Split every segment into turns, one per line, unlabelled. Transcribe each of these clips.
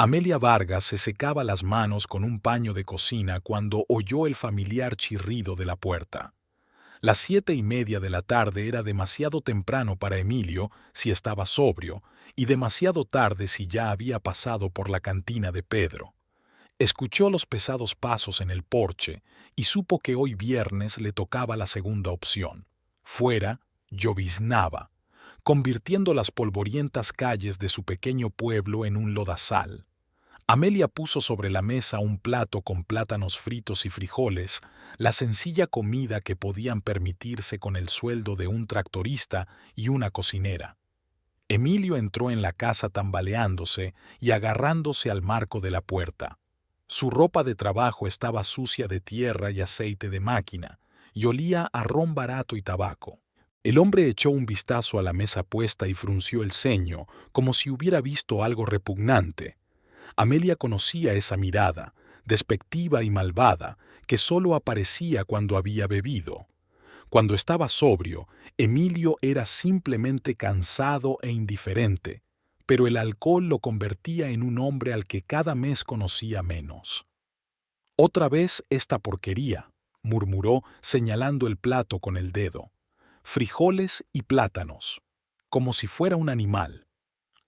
Amelia Vargas se secaba las manos con un paño de cocina cuando oyó el familiar chirrido de la puerta. Las 7:30 de la tarde era demasiado temprano para Emilio si estaba sobrio y demasiado tarde si ya había pasado por la cantina de Pedro. Escuchó los pesados pasos en el porche y supo que hoy viernes le tocaba la segunda opción. Fuera, lloviznaba, convirtiendo las polvorientas calles de su pequeño pueblo en un lodazal. Amelia puso sobre la mesa un plato con plátanos fritos y frijoles, la sencilla comida que podían permitirse con el sueldo de un tractorista y una cocinera. Emilio entró en la casa tambaleándose y agarrándose al marco de la puerta. Su ropa de trabajo estaba sucia de tierra y aceite de máquina, y olía a ron barato y tabaco. El hombre echó un vistazo a la mesa puesta y frunció el ceño, como si hubiera visto algo repugnante. Amelia conocía esa mirada, despectiva y malvada, que solo aparecía cuando había bebido. Cuando estaba sobrio, Emilio era simplemente cansado e indiferente, pero el alcohol lo convertía en un hombre al que cada mes conocía menos. «Otra vez esta porquería», murmuró señalando el plato con el dedo. «Frijoles y plátanos», como si fuera un animal.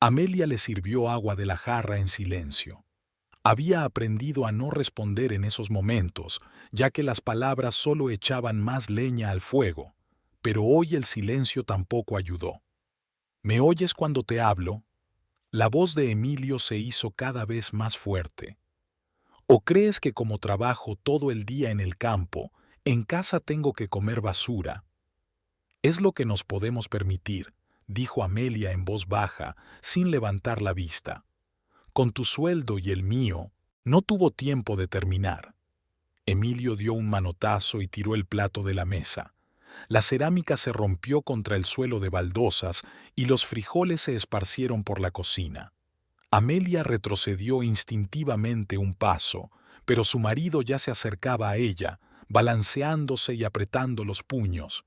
Amelia le sirvió agua de la jarra en silencio. Había aprendido a no responder en esos momentos, ya que las palabras solo echaban más leña al fuego, pero hoy el silencio tampoco ayudó. «¿Me oyes cuando te hablo?». La voz de Emilio se hizo cada vez más fuerte. «¿O crees que como trabajo todo el día en el campo, en casa tengo que comer basura?» «Es lo que nos podemos permitir», dijo Amelia en voz baja, sin levantar la vista. «Con tu sueldo y el mío, no tuvo tiempo de terminar». Emilio dio un manotazo y tiró el plato de la mesa. La cerámica se rompió contra el suelo de baldosas y los frijoles se esparcieron por la cocina. Amelia retrocedió instintivamente un paso, pero su marido ya se acercaba a ella, balanceándose y apretando los puños.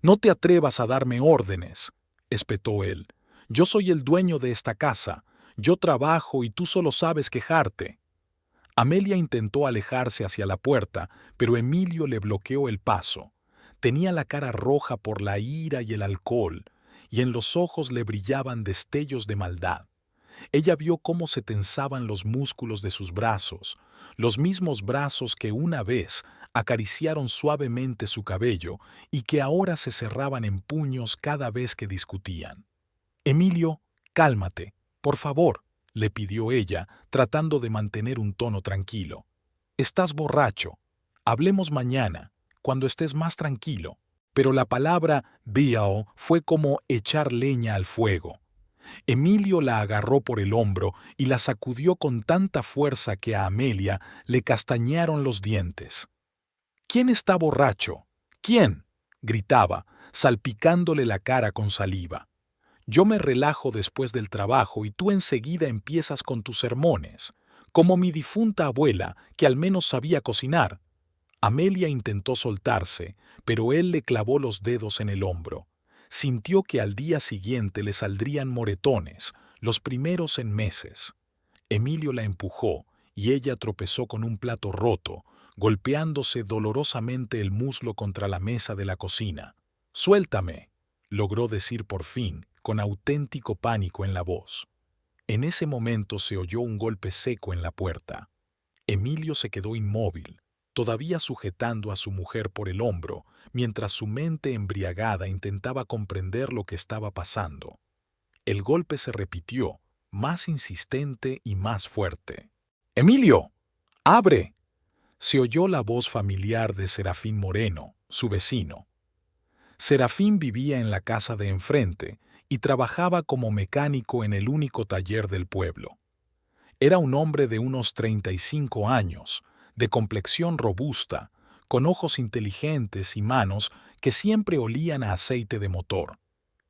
«No te atrevas a darme órdenes», espetó él. «Yo soy el dueño de esta casa. Yo trabajo y tú solo sabes quejarte». Amelia intentó alejarse hacia la puerta, pero Emilio le bloqueó el paso. Tenía la cara roja por la ira y el alcohol, y en los ojos le brillaban destellos de maldad. Ella vio cómo se tensaban los músculos de sus brazos, los mismos brazos que una vez acariciaron suavemente su cabello y que ahora se cerraban en puños cada vez que discutían. «Emilio, cálmate, por favor», le pidió ella, tratando de mantener un tono tranquilo. «Estás borracho. Hablemos mañana, cuando estés más tranquilo». Pero la palabra «biao» fue como echar leña al fuego. Emilio la agarró por el hombro y la sacudió con tanta fuerza que a Amelia le castañaron los dientes. «¿Quién está borracho? ¿Quién?», gritaba, salpicándole la cara con saliva. «Yo me relajo después del trabajo y tú enseguida empiezas con tus sermones, como mi difunta abuela, que al menos sabía cocinar». Amelia intentó soltarse, pero él le clavó los dedos en el hombro. Sintió que al día siguiente le saldrían moretones, los primeros en meses. Emilio la empujó y ella tropezó con un plato roto, golpeándose dolorosamente el muslo contra la mesa de la cocina. «Suéltame», logró decir por fin, con auténtico pánico en la voz. En ese momento se oyó un golpe seco en la puerta. Emilio se quedó inmóvil, todavía sujetando a su mujer por el hombro, mientras su mente embriagada intentaba comprender lo que estaba pasando. El golpe se repitió, más insistente y más fuerte. «¡Emilio! ¡Abre!», se oyó la voz familiar de Serafín Moreno, su vecino. Serafín vivía en la casa de enfrente y trabajaba como mecánico en el único taller del pueblo. Era un hombre de unos 35 años, de complexión robusta, con ojos inteligentes y manos que siempre olían a aceite de motor.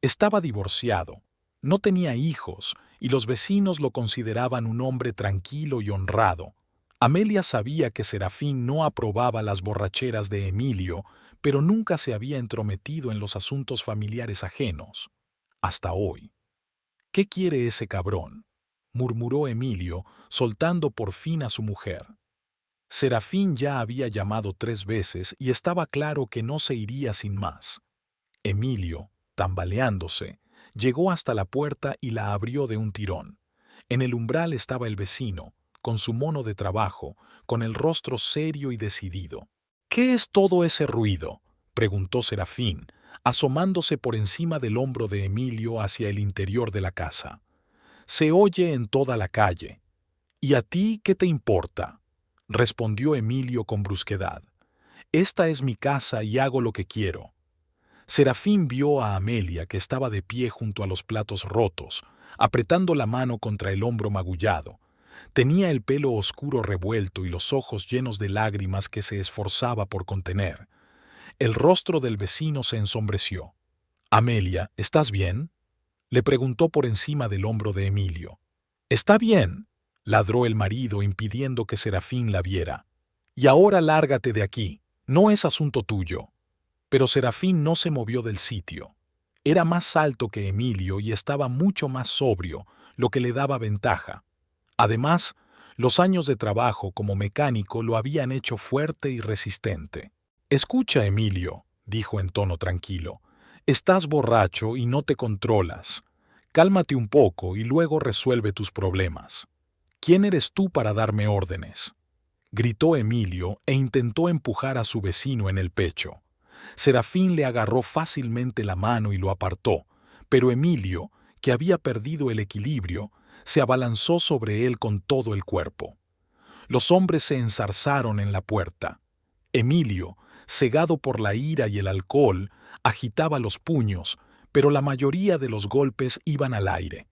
Estaba divorciado, no tenía hijos y los vecinos lo consideraban un hombre tranquilo y honrado. Amelia sabía que Serafín no aprobaba las borracheras de Emilio, pero nunca se había entrometido en los asuntos familiares ajenos. Hasta hoy. «¿Qué quiere ese cabrón?», murmuró Emilio, soltando por fin a su mujer. Serafín ya había llamado 3 veces y estaba claro que no se iría sin más. Emilio, tambaleándose, llegó hasta la puerta y la abrió de un tirón. En el umbral estaba el vecino, con su mono de trabajo, con el rostro serio y decidido. «¿Qué es todo ese ruido?», preguntó Serafín, asomándose por encima del hombro de Emilio hacia el interior de la casa. «Se oye en toda la calle». «¿Y a ti qué te importa?», respondió Emilio con brusquedad. «Esta es mi casa y hago lo que quiero». Serafín vio a Amelia, que estaba de pie junto a los platos rotos, apretando la mano contra el hombro magullado. Tenía el pelo oscuro revuelto y los ojos llenos de lágrimas que se esforzaba por contener. El rostro del vecino se ensombreció. «Amelia, ¿estás bien?», le preguntó por encima del hombro de Emilio. «Está bien», ladró el marido impidiendo que Serafín la viera. «Y ahora lárgate de aquí, no es asunto tuyo». Pero Serafín no se movió del sitio. Era más alto que Emilio y estaba mucho más sobrio, lo que le daba ventaja. Además, los años de trabajo como mecánico lo habían hecho fuerte y resistente. «Escucha, Emilio», dijo en tono tranquilo, «estás borracho y no te controlas. Cálmate un poco y luego resuelve tus problemas». «¿Quién eres tú para darme órdenes?», gritó Emilio e intentó empujar a su vecino en el pecho. Serafín le agarró fácilmente la mano y lo apartó, pero Emilio, que había perdido el equilibrio, se abalanzó sobre él con todo el cuerpo. Los hombres se enzarzaron en la puerta. Emilio, cegado por la ira y el alcohol, agitaba los puños, pero la mayoría de los golpes iban al aire.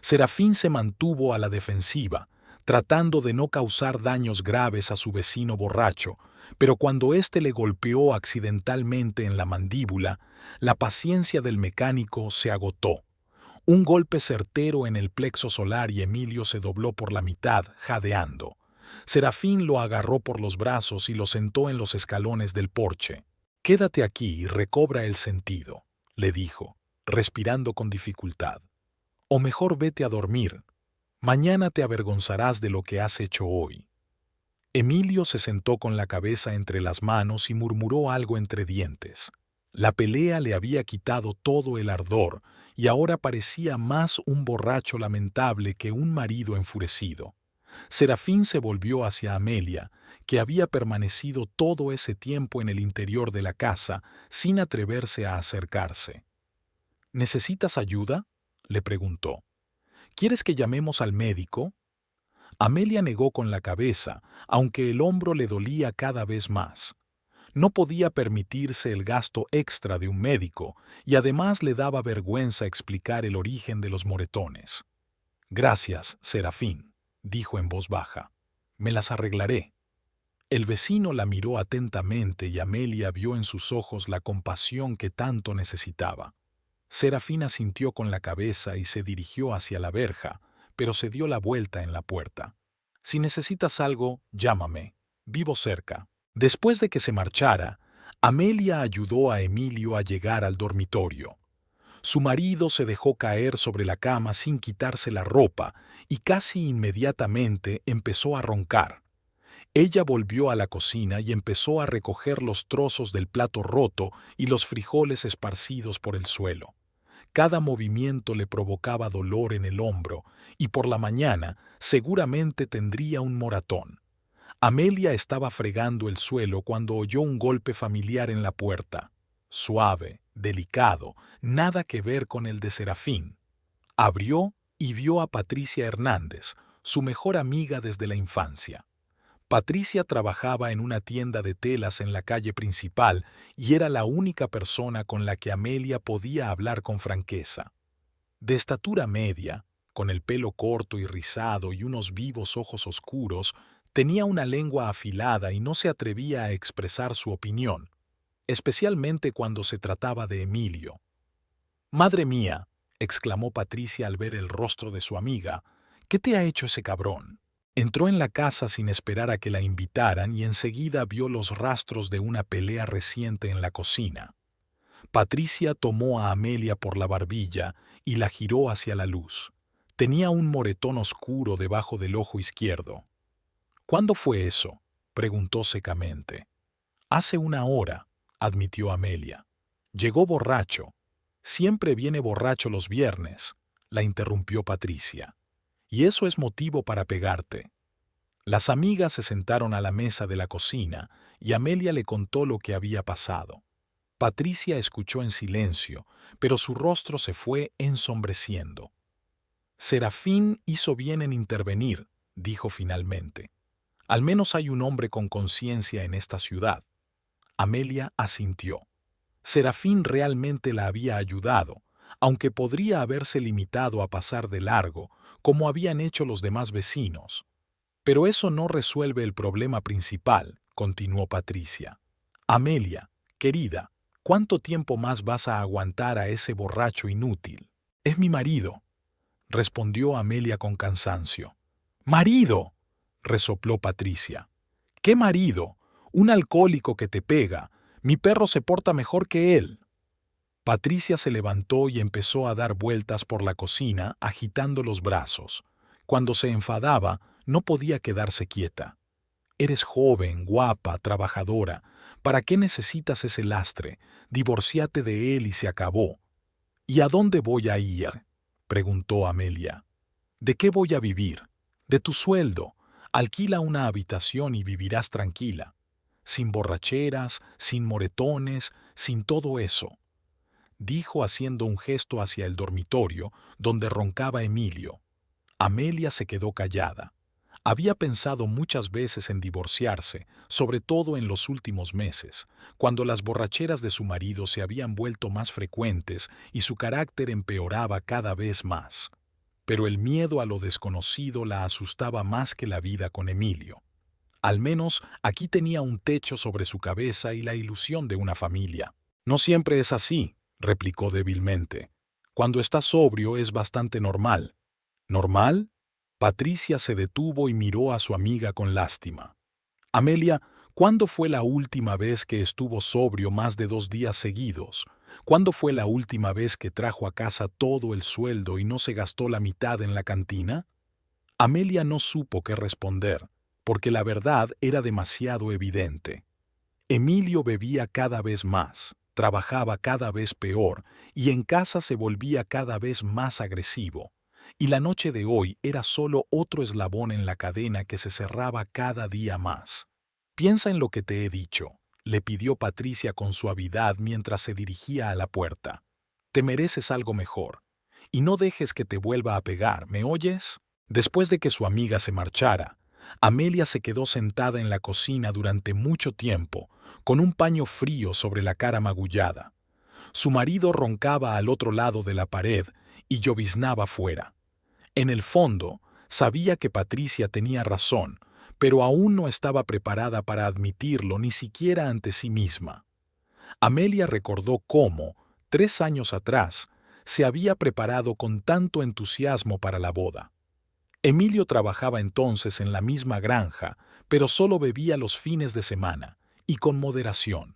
Serafín se mantuvo a la defensiva, tratando de no causar daños graves a su vecino borracho, pero cuando éste le golpeó accidentalmente en la mandíbula, la paciencia del mecánico se agotó. Un golpe certero en el plexo solar y Emilio se dobló por la mitad, jadeando. Serafín lo agarró por los brazos y lo sentó en los escalones del porche. «Quédate aquí y recobra el sentido», le dijo, respirando con dificultad. «O mejor vete a dormir. Mañana te avergonzarás de lo que has hecho hoy». Emilio se sentó con la cabeza entre las manos y murmuró algo entre dientes. La pelea le había quitado todo el ardor y ahora parecía más un borracho lamentable que un marido enfurecido. Serafín se volvió hacia Amelia, que había permanecido todo ese tiempo en el interior de la casa sin atreverse a acercarse. «¿Necesitas ayuda?», le preguntó. «¿Quieres que llamemos al médico?». Amelia negó con la cabeza, aunque el hombro le dolía cada vez más. No podía permitirse el gasto extra de un médico y además le daba vergüenza explicar el origen de los moretones. «Gracias, Serafín», dijo en voz baja. «Me las arreglaré». El vecino la miró atentamente y Amelia vio en sus ojos la compasión que tanto necesitaba. Serafín asintió con la cabeza y se dirigió hacia la verja, pero se dio la vuelta en la puerta. «Si necesitas algo, llámame. Vivo cerca». Después de que se marchara, Amelia ayudó a Emilio a llegar al dormitorio. Su marido se dejó caer sobre la cama sin quitarse la ropa y casi inmediatamente empezó a roncar. Ella volvió a la cocina y empezó a recoger los trozos del plato roto y los frijoles esparcidos por el suelo. Cada movimiento le provocaba dolor en el hombro y por la mañana seguramente tendría un moratón. Amelia estaba fregando el suelo cuando oyó un golpe familiar en la puerta. Suave, delicado, nada que ver con el de Serafín. Abrió y vio a Patricia Hernández, su mejor amiga desde la infancia. Patricia trabajaba en una tienda de telas en la calle principal y era la única persona con la que Amelia podía hablar con franqueza. De estatura media, con el pelo corto y rizado y unos vivos ojos oscuros, tenía una lengua afilada y no se atrevía a expresar su opinión, especialmente cuando se trataba de Emilio. «Madre mía», exclamó Patricia al ver el rostro de su amiga, «¿qué te ha hecho ese cabrón?». Entró en la casa sin esperar a que la invitaran y enseguida vio los rastros de una pelea reciente en la cocina. Patricia tomó a Amelia por la barbilla y la giró hacia la luz. Tenía un moretón oscuro debajo del ojo izquierdo. ¿Cuándo fue eso?, preguntó secamente. Hace una hora, admitió Amelia. Llegó borracho. Siempre viene borracho los viernes, la interrumpió Patricia. Y eso es motivo para pegarte. Las amigas se sentaron a la mesa de la cocina y Amelia le contó lo que había pasado. Patricia escuchó en silencio, pero su rostro se fue ensombreciendo. Serafín hizo bien en intervenir, dijo finalmente. Al menos hay un hombre con conciencia en esta ciudad. Amelia asintió. Serafín realmente la había ayudado, aunque podría haberse limitado a pasar de largo, como habían hecho los demás vecinos. Pero eso no resuelve el problema principal, continuó Patricia. Amelia, querida, ¿cuánto tiempo más vas a aguantar a ese borracho inútil? Es mi marido, respondió Amelia con cansancio. ¡Marido!, resopló Patricia. ¿Qué marido? Un alcohólico que te pega. Mi perro se porta mejor que él. Patricia se levantó y empezó a dar vueltas por la cocina, agitando los brazos. Cuando se enfadaba, no podía quedarse quieta. Eres joven, guapa, trabajadora. ¿Para qué necesitas ese lastre? Divórciate de él y se acabó. ¿Y a dónde voy a ir?, preguntó Amelia. ¿De qué voy a vivir? De tu sueldo. Alquila una habitación y vivirás tranquila. Sin borracheras, sin moretones, sin todo eso, dijo haciendo un gesto hacia el dormitorio, donde roncaba Emilio. Amelia se quedó callada. Había pensado muchas veces en divorciarse, sobre todo en los últimos meses, cuando las borracheras de su marido se habían vuelto más frecuentes y su carácter empeoraba cada vez más. Pero el miedo a lo desconocido la asustaba más que la vida con Emilio. Al menos aquí tenía un techo sobre su cabeza y la ilusión de una familia. No siempre es así, replicó débilmente. Cuando estás sobrio es bastante normal. ¿Normal? Patricia se detuvo y miró a su amiga con lástima. Amelia, ¿cuándo fue la última vez que estuvo sobrio más de 2 días seguidos? ¿Cuándo fue la última vez que trajo a casa todo el sueldo y no se gastó la mitad en la cantina? Amelia no supo qué responder, porque la verdad era demasiado evidente. Emilio bebía cada vez más, trabajaba cada vez peor y en casa se volvía cada vez más agresivo. Y la noche de hoy era solo otro eslabón en la cadena que se cerraba cada día más. «Piensa en lo que te he dicho», le pidió Patricia con suavidad mientras se dirigía a la puerta. «Te mereces algo mejor. Y no dejes que te vuelva a pegar, ¿me oyes?». Después de que su amiga se marchara, Amelia se quedó sentada en la cocina durante mucho tiempo, con un paño frío sobre la cara magullada. Su marido roncaba al otro lado de la pared y lloviznaba fuera. En el fondo, sabía que Patricia tenía razón, pero aún no estaba preparada para admitirlo ni siquiera ante sí misma. Amelia recordó cómo, 3 años atrás, se había preparado con tanto entusiasmo para la boda. Emilio trabajaba entonces en la misma granja, pero solo bebía los fines de semana, y con moderación.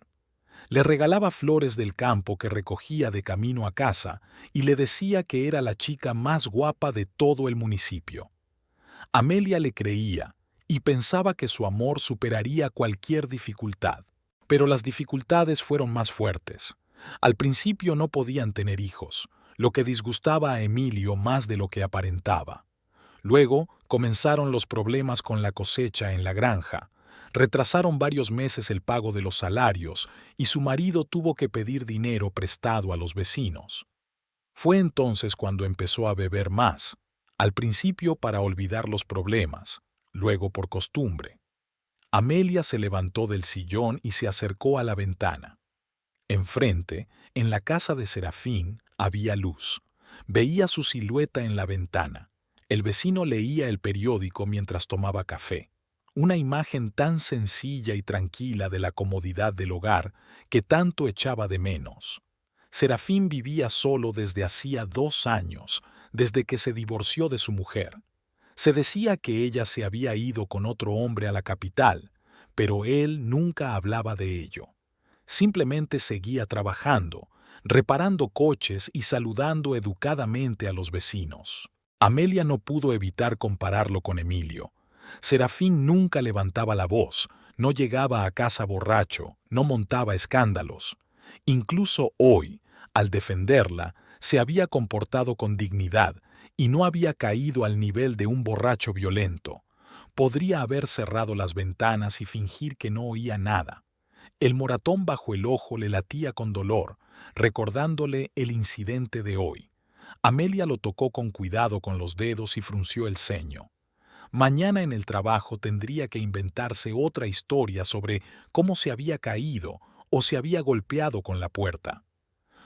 Le regalaba flores del campo que recogía de camino a casa y le decía que era la chica más guapa de todo el municipio. Amelia le creía y pensaba que su amor superaría cualquier dificultad. Pero las dificultades fueron más fuertes. Al principio no podían tener hijos, lo que disgustaba a Emilio más de lo que aparentaba. Luego comenzaron los problemas con la cosecha en la granja. Retrasaron varios meses el pago de los salarios y su marido tuvo que pedir dinero prestado a los vecinos. Fue entonces cuando empezó a beber más, al principio para olvidar los problemas, luego por costumbre. Amelia se levantó del sillón y se acercó a la ventana. Enfrente, en la casa de Serafín, había luz. Veía su silueta en la ventana. El vecino leía el periódico mientras tomaba café. Una imagen tan sencilla y tranquila de la comodidad del hogar que tanto echaba de menos. Serafín vivía solo desde hacía 2 años, desde que se divorció de su mujer. Se decía que ella se había ido con otro hombre a la capital, pero él nunca hablaba de ello. Simplemente seguía trabajando, reparando coches y saludando educadamente a los vecinos. Amelia no pudo evitar compararlo con Emilio. Serafín nunca levantaba la voz, no llegaba a casa borracho, no montaba escándalos. Incluso hoy, al defenderla, se había comportado con dignidad y no había caído al nivel de un borracho violento. Podría haber cerrado las ventanas y fingir que no oía nada. El moratón bajo el ojo le latía con dolor, recordándole el incidente de hoy. Amelia lo tocó con cuidado con los dedos y frunció el ceño. Mañana en el trabajo tendría que inventarse otra historia sobre cómo se había caído o se había golpeado con la puerta.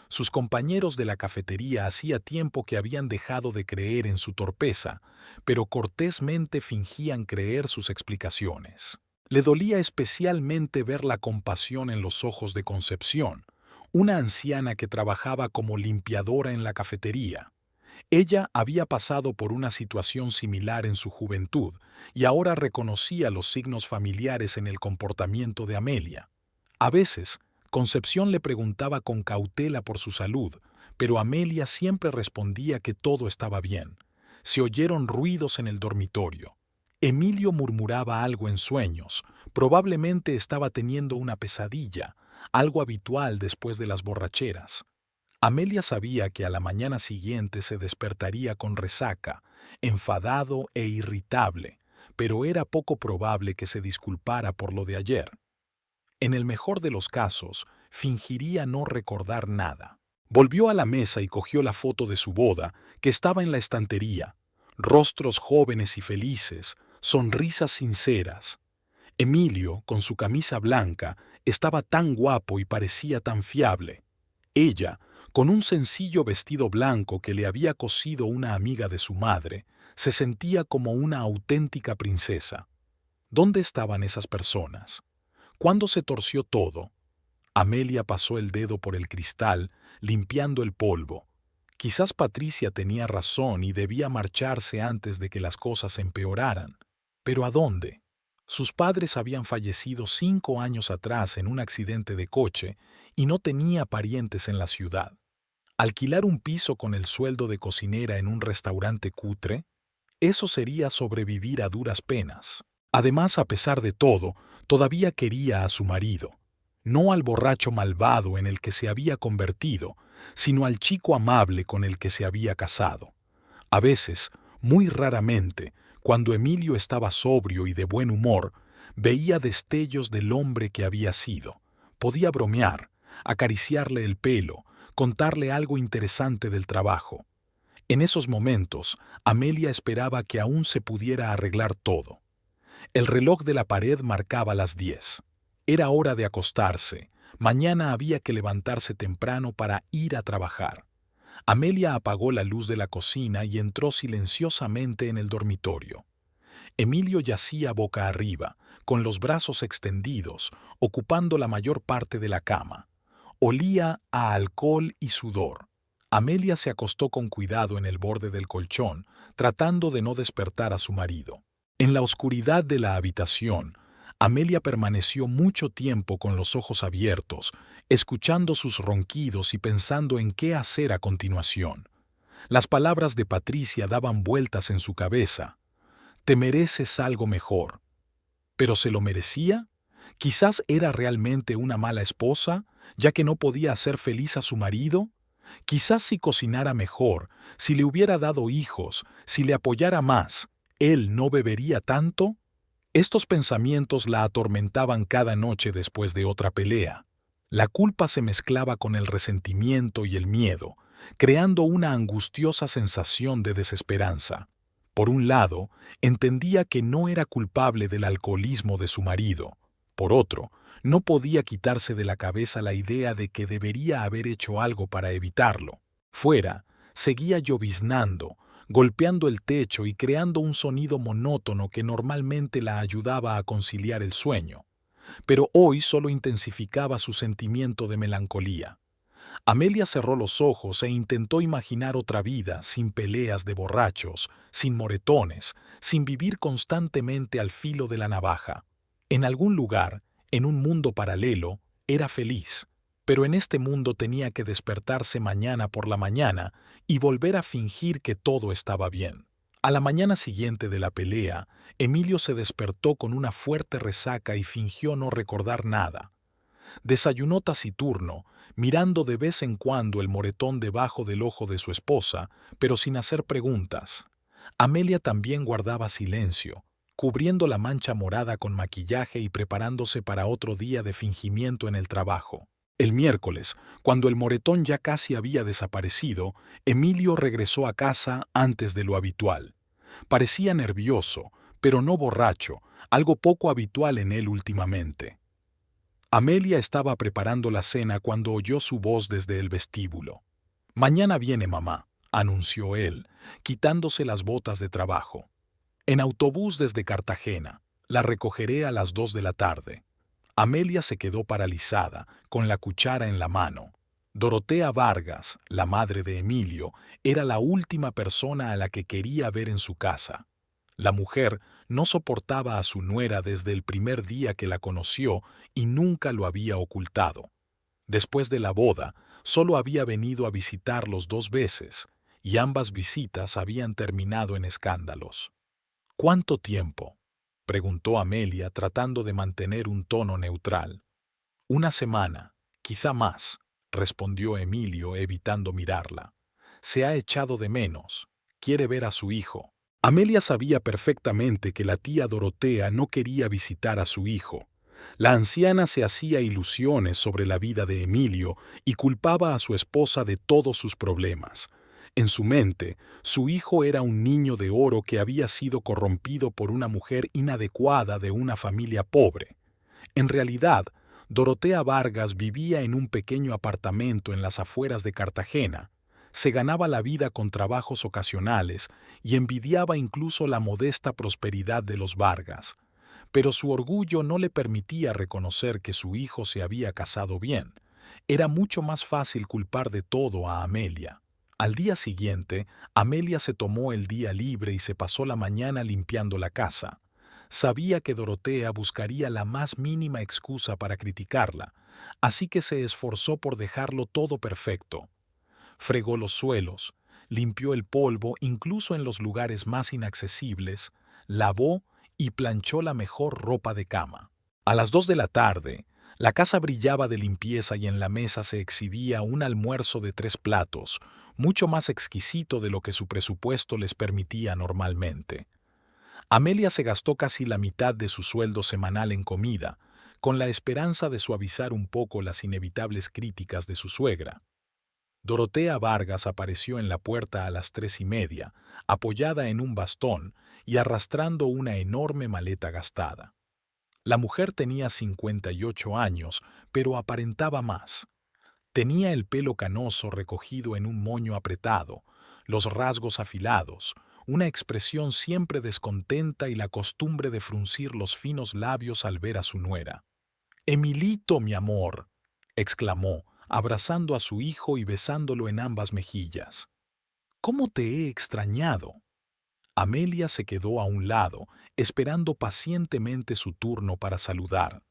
Sus compañeros de la cafetería hacía tiempo que habían dejado de creer en su torpeza, pero cortésmente fingían creer sus explicaciones. Le dolía especialmente ver la compasión en los ojos de Concepción, una anciana que trabajaba como limpiadora en la cafetería. Ella había pasado por una situación similar en su juventud y ahora reconocía los signos familiares en el comportamiento de Amelia. A veces, Concepción le preguntaba con cautela por su salud, pero Amelia siempre respondía que todo estaba bien. Se oyeron ruidos en el dormitorio. Emilio murmuraba algo en sueños, probablemente estaba teniendo una pesadilla, algo habitual después de las borracheras. Amelia sabía que a la mañana siguiente se despertaría con resaca, enfadado e irritable, pero era poco probable que se disculpara por lo de ayer. En el mejor de los casos, fingiría no recordar nada. Volvió a la mesa y cogió la foto de su boda, que estaba en la estantería. Rostros jóvenes y felices, sonrisas sinceras. Emilio, con su camisa blanca, estaba tan guapo y parecía tan fiable. Ella, con un sencillo vestido blanco que le había cosido una amiga de su madre, se sentía como una auténtica princesa. ¿Dónde estaban esas personas? ¿Cuándo se torció todo? Amelia pasó el dedo por el cristal, limpiando el polvo. Quizás Patricia tenía razón y debía marcharse antes de que las cosas empeoraran. ¿Pero a dónde? Sus padres habían fallecido 5 años atrás en un accidente de coche y no tenía parientes en la ciudad. ¿Alquilar un piso con el sueldo de cocinera en un restaurante cutre? Eso sería sobrevivir a duras penas. Además, a pesar de todo, todavía quería a su marido. No al borracho malvado en el que se había convertido, sino al chico amable con el que se había casado. A veces, muy raramente, cuando Emilio estaba sobrio y de buen humor, veía destellos del hombre que había sido. Podía bromear, acariciarle el pelo, contarle algo interesante del trabajo. En esos momentos, Amelia esperaba que aún se pudiera arreglar todo. El reloj de la pared marcaba las 10. Era hora de acostarse. Mañana había que levantarse temprano para ir a trabajar. Amelia apagó la luz de la cocina y entró silenciosamente en el dormitorio. Emilio yacía boca arriba, con los brazos extendidos, ocupando la mayor parte de la cama. Olía a alcohol y sudor. Amelia se acostó con cuidado en el borde del colchón, tratando de no despertar a su marido. En la oscuridad de la habitación, Amelia permaneció mucho tiempo con los ojos abiertos, escuchando sus ronquidos y pensando en qué hacer a continuación. Las palabras de Patricia daban vueltas en su cabeza. «Te mereces algo mejor». ¿Pero se lo merecía? Quizás era realmente una mala esposa, ya que no podía hacer feliz a su marido. Quizás si cocinara mejor, si le hubiera dado hijos, si le apoyara más, ¿él no bebería tanto? Estos pensamientos la atormentaban cada noche después de otra pelea. La culpa se mezclaba con el resentimiento y el miedo, creando una angustiosa sensación de desesperanza. Por un lado, entendía que no era culpable del alcoholismo de su marido. Por otro, no podía quitarse de la cabeza la idea de que debería haber hecho algo para evitarlo. Fuera, seguía lloviznando, golpeando el techo y creando un sonido monótono que normalmente la ayudaba a conciliar el sueño. Pero hoy solo intensificaba su sentimiento de melancolía. Amelia cerró los ojos e intentó imaginar otra vida sin peleas de borrachos, sin moretones, sin vivir constantemente al filo de la navaja. En algún lugar, en un mundo paralelo, era feliz. pero en este mundo tenía que despertarse mañana por la mañana y volver a fingir que todo estaba bien. A la mañana siguiente de la pelea, Emilio se despertó con una fuerte resaca y fingió no recordar nada. Desayunó taciturno, mirando de vez en cuando el moretón debajo del ojo de su esposa, pero sin hacer preguntas. Amelia también guardaba silencio, cubriendo la mancha morada con maquillaje y preparándose para otro día de fingimiento en el trabajo. El miércoles, cuando el moretón ya casi había desaparecido, Emilio regresó a casa antes de lo habitual. Parecía nervioso, pero no borracho, algo poco habitual en él últimamente. Amelia estaba preparando la cena cuando oyó su voz desde el vestíbulo. «Mañana viene mamá», anunció él, quitándose las botas de trabajo. «En autobús desde Cartagena. La recogeré a las 2 de la tarde». Amelia se quedó paralizada, con la cuchara en la mano. Dorotea Vargas, la madre de Emilio, era la última persona a la que quería ver en su casa. La mujer no soportaba a su nuera desde el primer día que la conoció y nunca lo había ocultado. Después de la boda, solo había venido a visitarlos 2 veces, y ambas visitas habían terminado en escándalos. «¿Cuánto tiempo?», preguntó Amelia tratando de mantener un tono neutral. «Una semana, quizá más», respondió Emilio evitando mirarla. «Se ha echado de menos. Quiere ver a su hijo». Amelia sabía perfectamente que la tía Dorotea no quería visitar a su hijo. La anciana se hacía ilusiones sobre la vida de Emilio y culpaba a su esposa de todos sus problemas. En su mente, su hijo era un niño de oro que había sido corrompido por una mujer inadecuada de una familia pobre. En realidad, Dorotea Vargas vivía en un pequeño apartamento en las afueras de Cartagena. Se ganaba la vida con trabajos ocasionales y envidiaba incluso la modesta prosperidad de los Vargas. Pero su orgullo no le permitía reconocer que su hijo se había casado bien. Era mucho más fácil culpar de todo a Amelia. Al día siguiente, Amelia se tomó el día libre y se pasó la mañana limpiando la casa. Sabía que Dorotea buscaría la más mínima excusa para criticarla, así que se esforzó por dejarlo todo perfecto. Fregó los suelos, limpió el polvo incluso en los lugares más inaccesibles, lavó y planchó la mejor ropa de cama. A las 2 de la tarde, la casa brillaba de limpieza y en la mesa se exhibía un almuerzo de 3 platos, mucho más exquisito de lo que su presupuesto les permitía normalmente. Amelia se gastó casi la mitad de su sueldo semanal en comida, con la esperanza de suavizar un poco las inevitables críticas de su suegra. Dorotea Vargas apareció en la puerta a las 3:30, apoyada en un bastón y arrastrando una enorme maleta gastada. La mujer tenía 58 años, pero aparentaba más. Tenía el pelo canoso recogido en un moño apretado, los rasgos afilados, una expresión siempre descontenta y la costumbre de fruncir los finos labios al ver a su nuera. «Emilito, mi amor», exclamó, abrazando a su hijo y besándolo en ambas mejillas. «¿Cómo te he extrañado?». Amelia se quedó a un lado, esperando pacientemente su turno para saludar.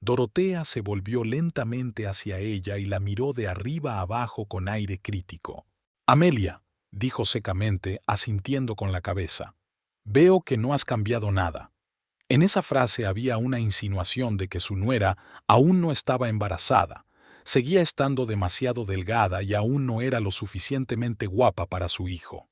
Dorotea se volvió lentamente hacia ella y la miró de arriba abajo con aire crítico. «Amelia», dijo secamente, asintiendo con la cabeza, «veo que no has cambiado nada». En esa frase había una insinuación de que su nuera aún no estaba embarazada, seguía estando demasiado delgada y aún no era lo suficientemente guapa para su hijo.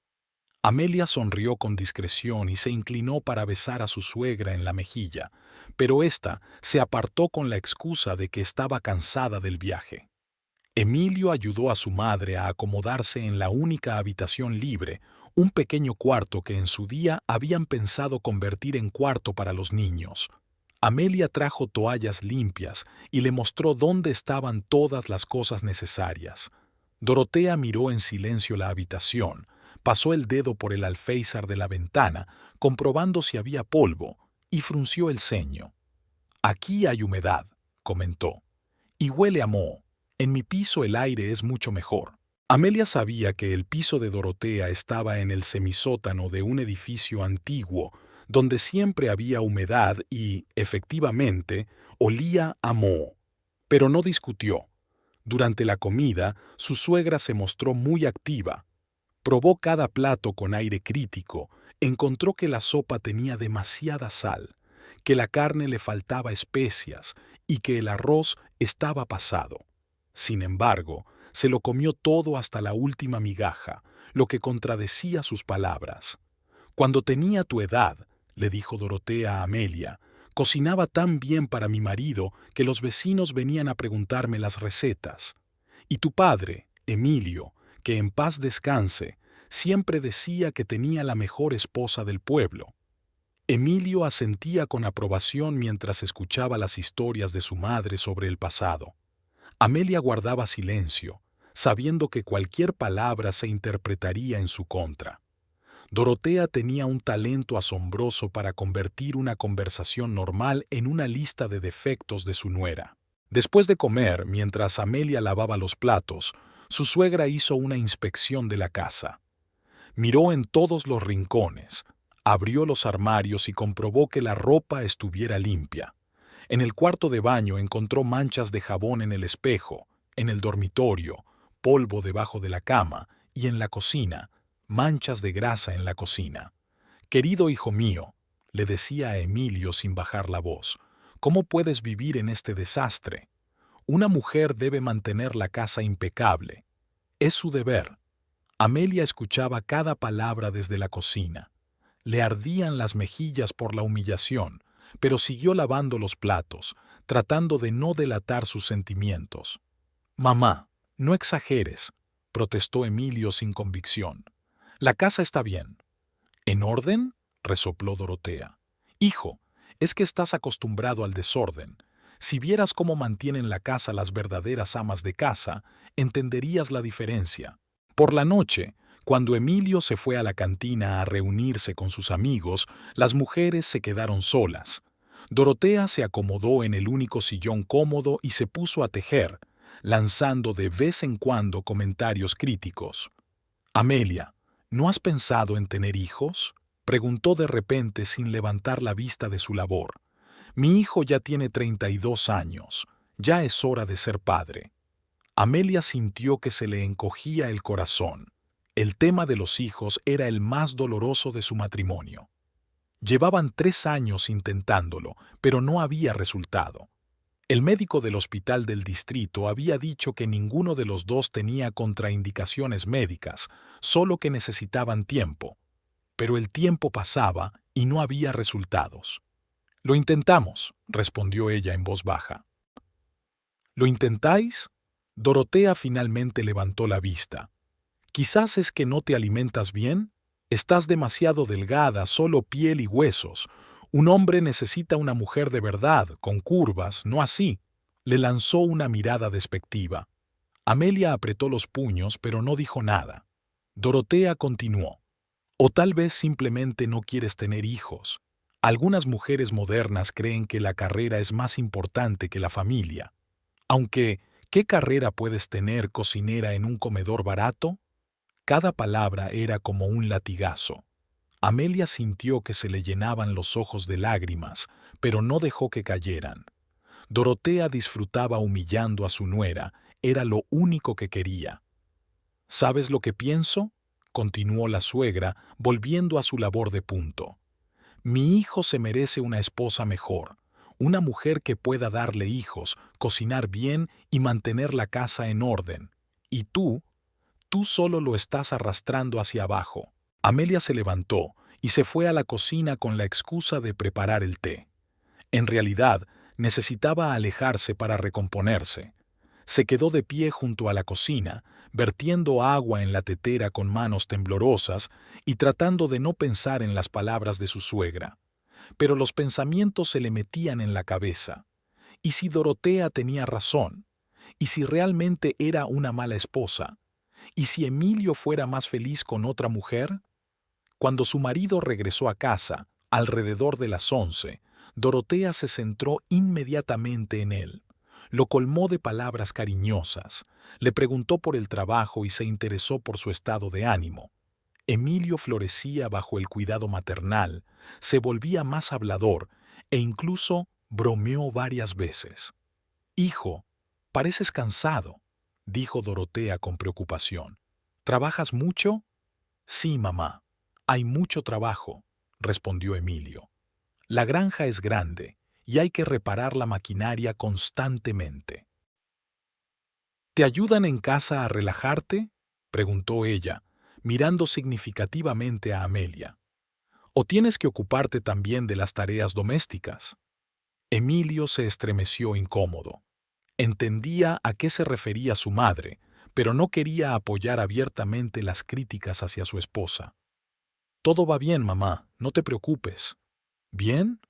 Amelia sonrió con discreción y se inclinó para besar a su suegra en la mejilla, pero ésta se apartó con la excusa de que estaba cansada del viaje. Emilio ayudó a su madre a acomodarse en la única habitación libre, un pequeño cuarto que en su día habían pensado convertir en cuarto para los niños. Amelia trajo toallas limpias y le mostró dónde estaban todas las cosas necesarias. Dorotea miró en silencio la habitación, pasó el dedo por el alféizar de la ventana, comprobando si había polvo, y frunció el ceño. «Aquí hay humedad», comentó, «y huele a moho. En mi piso el aire es mucho mejor». Amelia sabía que el piso de Dorotea estaba en el semisótano de un edificio antiguo, donde siempre había humedad y, efectivamente, olía a moho. Pero no discutió. Durante la comida, su suegra se mostró muy activa. Probó cada plato con aire crítico, encontró que la sopa tenía demasiada sal, que la carne le faltaba especias y que el arroz estaba pasado. Sin embargo, se lo comió todo hasta la última migaja, lo que contradecía sus palabras. Cuando tenía tu edad, le dijo Dorotea a Amelia, cocinaba tan bien para mi marido que los vecinos venían a preguntarme las recetas. Y tu padre, Emilio, que en paz descanse, siempre decía que tenía la mejor esposa del pueblo. Emilio asentía con aprobación mientras escuchaba las historias de su madre sobre el pasado. Amelia guardaba silencio, sabiendo que cualquier palabra se interpretaría en su contra. Dorotea tenía un talento asombroso para convertir una conversación normal en una lista de defectos de su nuera. Después de comer, mientras Amelia lavaba los platos, su suegra hizo una inspección de la casa. Miró en todos los rincones, abrió los armarios y comprobó que la ropa estuviera limpia. En el cuarto de baño encontró manchas de jabón en el espejo, en el dormitorio, polvo debajo de la cama y en la cocina, manchas de grasa en la cocina. «Querido hijo mío», le decía a Emilio sin bajar la voz, «¿cómo puedes vivir en este desastre? Una mujer debe mantener la casa impecable. Es su deber». Amelia escuchaba cada palabra desde la cocina. Le ardían las mejillas por la humillación, pero siguió lavando los platos, tratando de no delatar sus sentimientos. «Mamá, no exageres», protestó Emilio sin convicción. «La casa está bien». «¿En orden?», resopló Dorotea. «Hijo, es que estás acostumbrado al desorden. Si vieras cómo mantienen la casa las verdaderas amas de casa, entenderías la diferencia». Por la noche, cuando Emilio se fue a la cantina a reunirse con sus amigos, las mujeres se quedaron solas. Dorotea se acomodó en el único sillón cómodo y se puso a tejer, lanzando de vez en cuando comentarios críticos. «Amelia, ¿no has pensado en tener hijos?», preguntó de repente sin levantar la vista de su labor. «Mi hijo ya tiene 32 años. Ya es hora de ser padre». Amelia sintió que se le encogía el corazón. El tema de los hijos era el más doloroso de su matrimonio. Llevaban 3 años intentándolo, pero no había resultado. El médico del hospital del distrito había dicho que ninguno de los dos tenía contraindicaciones médicas, solo que necesitaban tiempo. Pero el tiempo pasaba y no había resultados. «Lo intentamos», respondió ella en voz baja. «¿Lo intentáis?». Dorotea finalmente levantó la vista. «Quizás es que no te alimentas bien. Estás demasiado delgada, solo piel y huesos. Un hombre necesita una mujer de verdad, con curvas, no así». Le lanzó una mirada despectiva. Amelia apretó los puños, pero no dijo nada. Dorotea continuó. «O tal vez simplemente no quieres tener hijos. Algunas mujeres modernas creen que la carrera es más importante que la familia. Aunque, ¿qué carrera puedes tener cocinera en un comedor barato?». Cada palabra era como un latigazo. Amelia sintió que se le llenaban los ojos de lágrimas, pero no dejó que cayeran. Dorotea disfrutaba humillando a su nuera, era lo único que quería. «¿Sabes lo que pienso?», continuó la suegra, volviendo a su labor de punto. «Mi hijo se merece una esposa mejor, una mujer que pueda darle hijos, cocinar bien y mantener la casa en orden. Y tú solo lo estás arrastrando hacia abajo». Amelia se levantó y se fue a la cocina con la excusa de preparar el té. En realidad, necesitaba alejarse para recomponerse. Se quedó de pie junto a la cocina, vertiendo agua en la tetera con manos temblorosas y tratando de no pensar en las palabras de su suegra. Pero los pensamientos se le metían en la cabeza. ¿Y si Dorotea tenía razón? ¿Y si realmente era una mala esposa? ¿Y si Emilio fuera más feliz con otra mujer? Cuando su marido regresó a casa, alrededor de las 11, Dorotea se centró inmediatamente en él. Lo colmó de palabras cariñosas, le preguntó por el trabajo y se interesó por su estado de ánimo. Emilio florecía bajo el cuidado maternal, se volvía más hablador e incluso bromeó varias veces. «Hijo, pareces cansado». dijo Dorotea con preocupación. ¿Trabajas mucho? Sí, mamá. Hay mucho trabajo, respondió Emilio. La granja es grande y hay que reparar la maquinaria constantemente. ¿Te ayudan en casa a relajarte?, preguntó ella, mirando significativamente a Amelia. ¿O tienes que ocuparte también de las tareas domésticas? Emilio se estremeció incómodo. Entendía a qué se refería su madre, pero no quería apoyar abiertamente las críticas hacia su esposa. Todo va bien, mamá, no te preocupes. ¿Bien?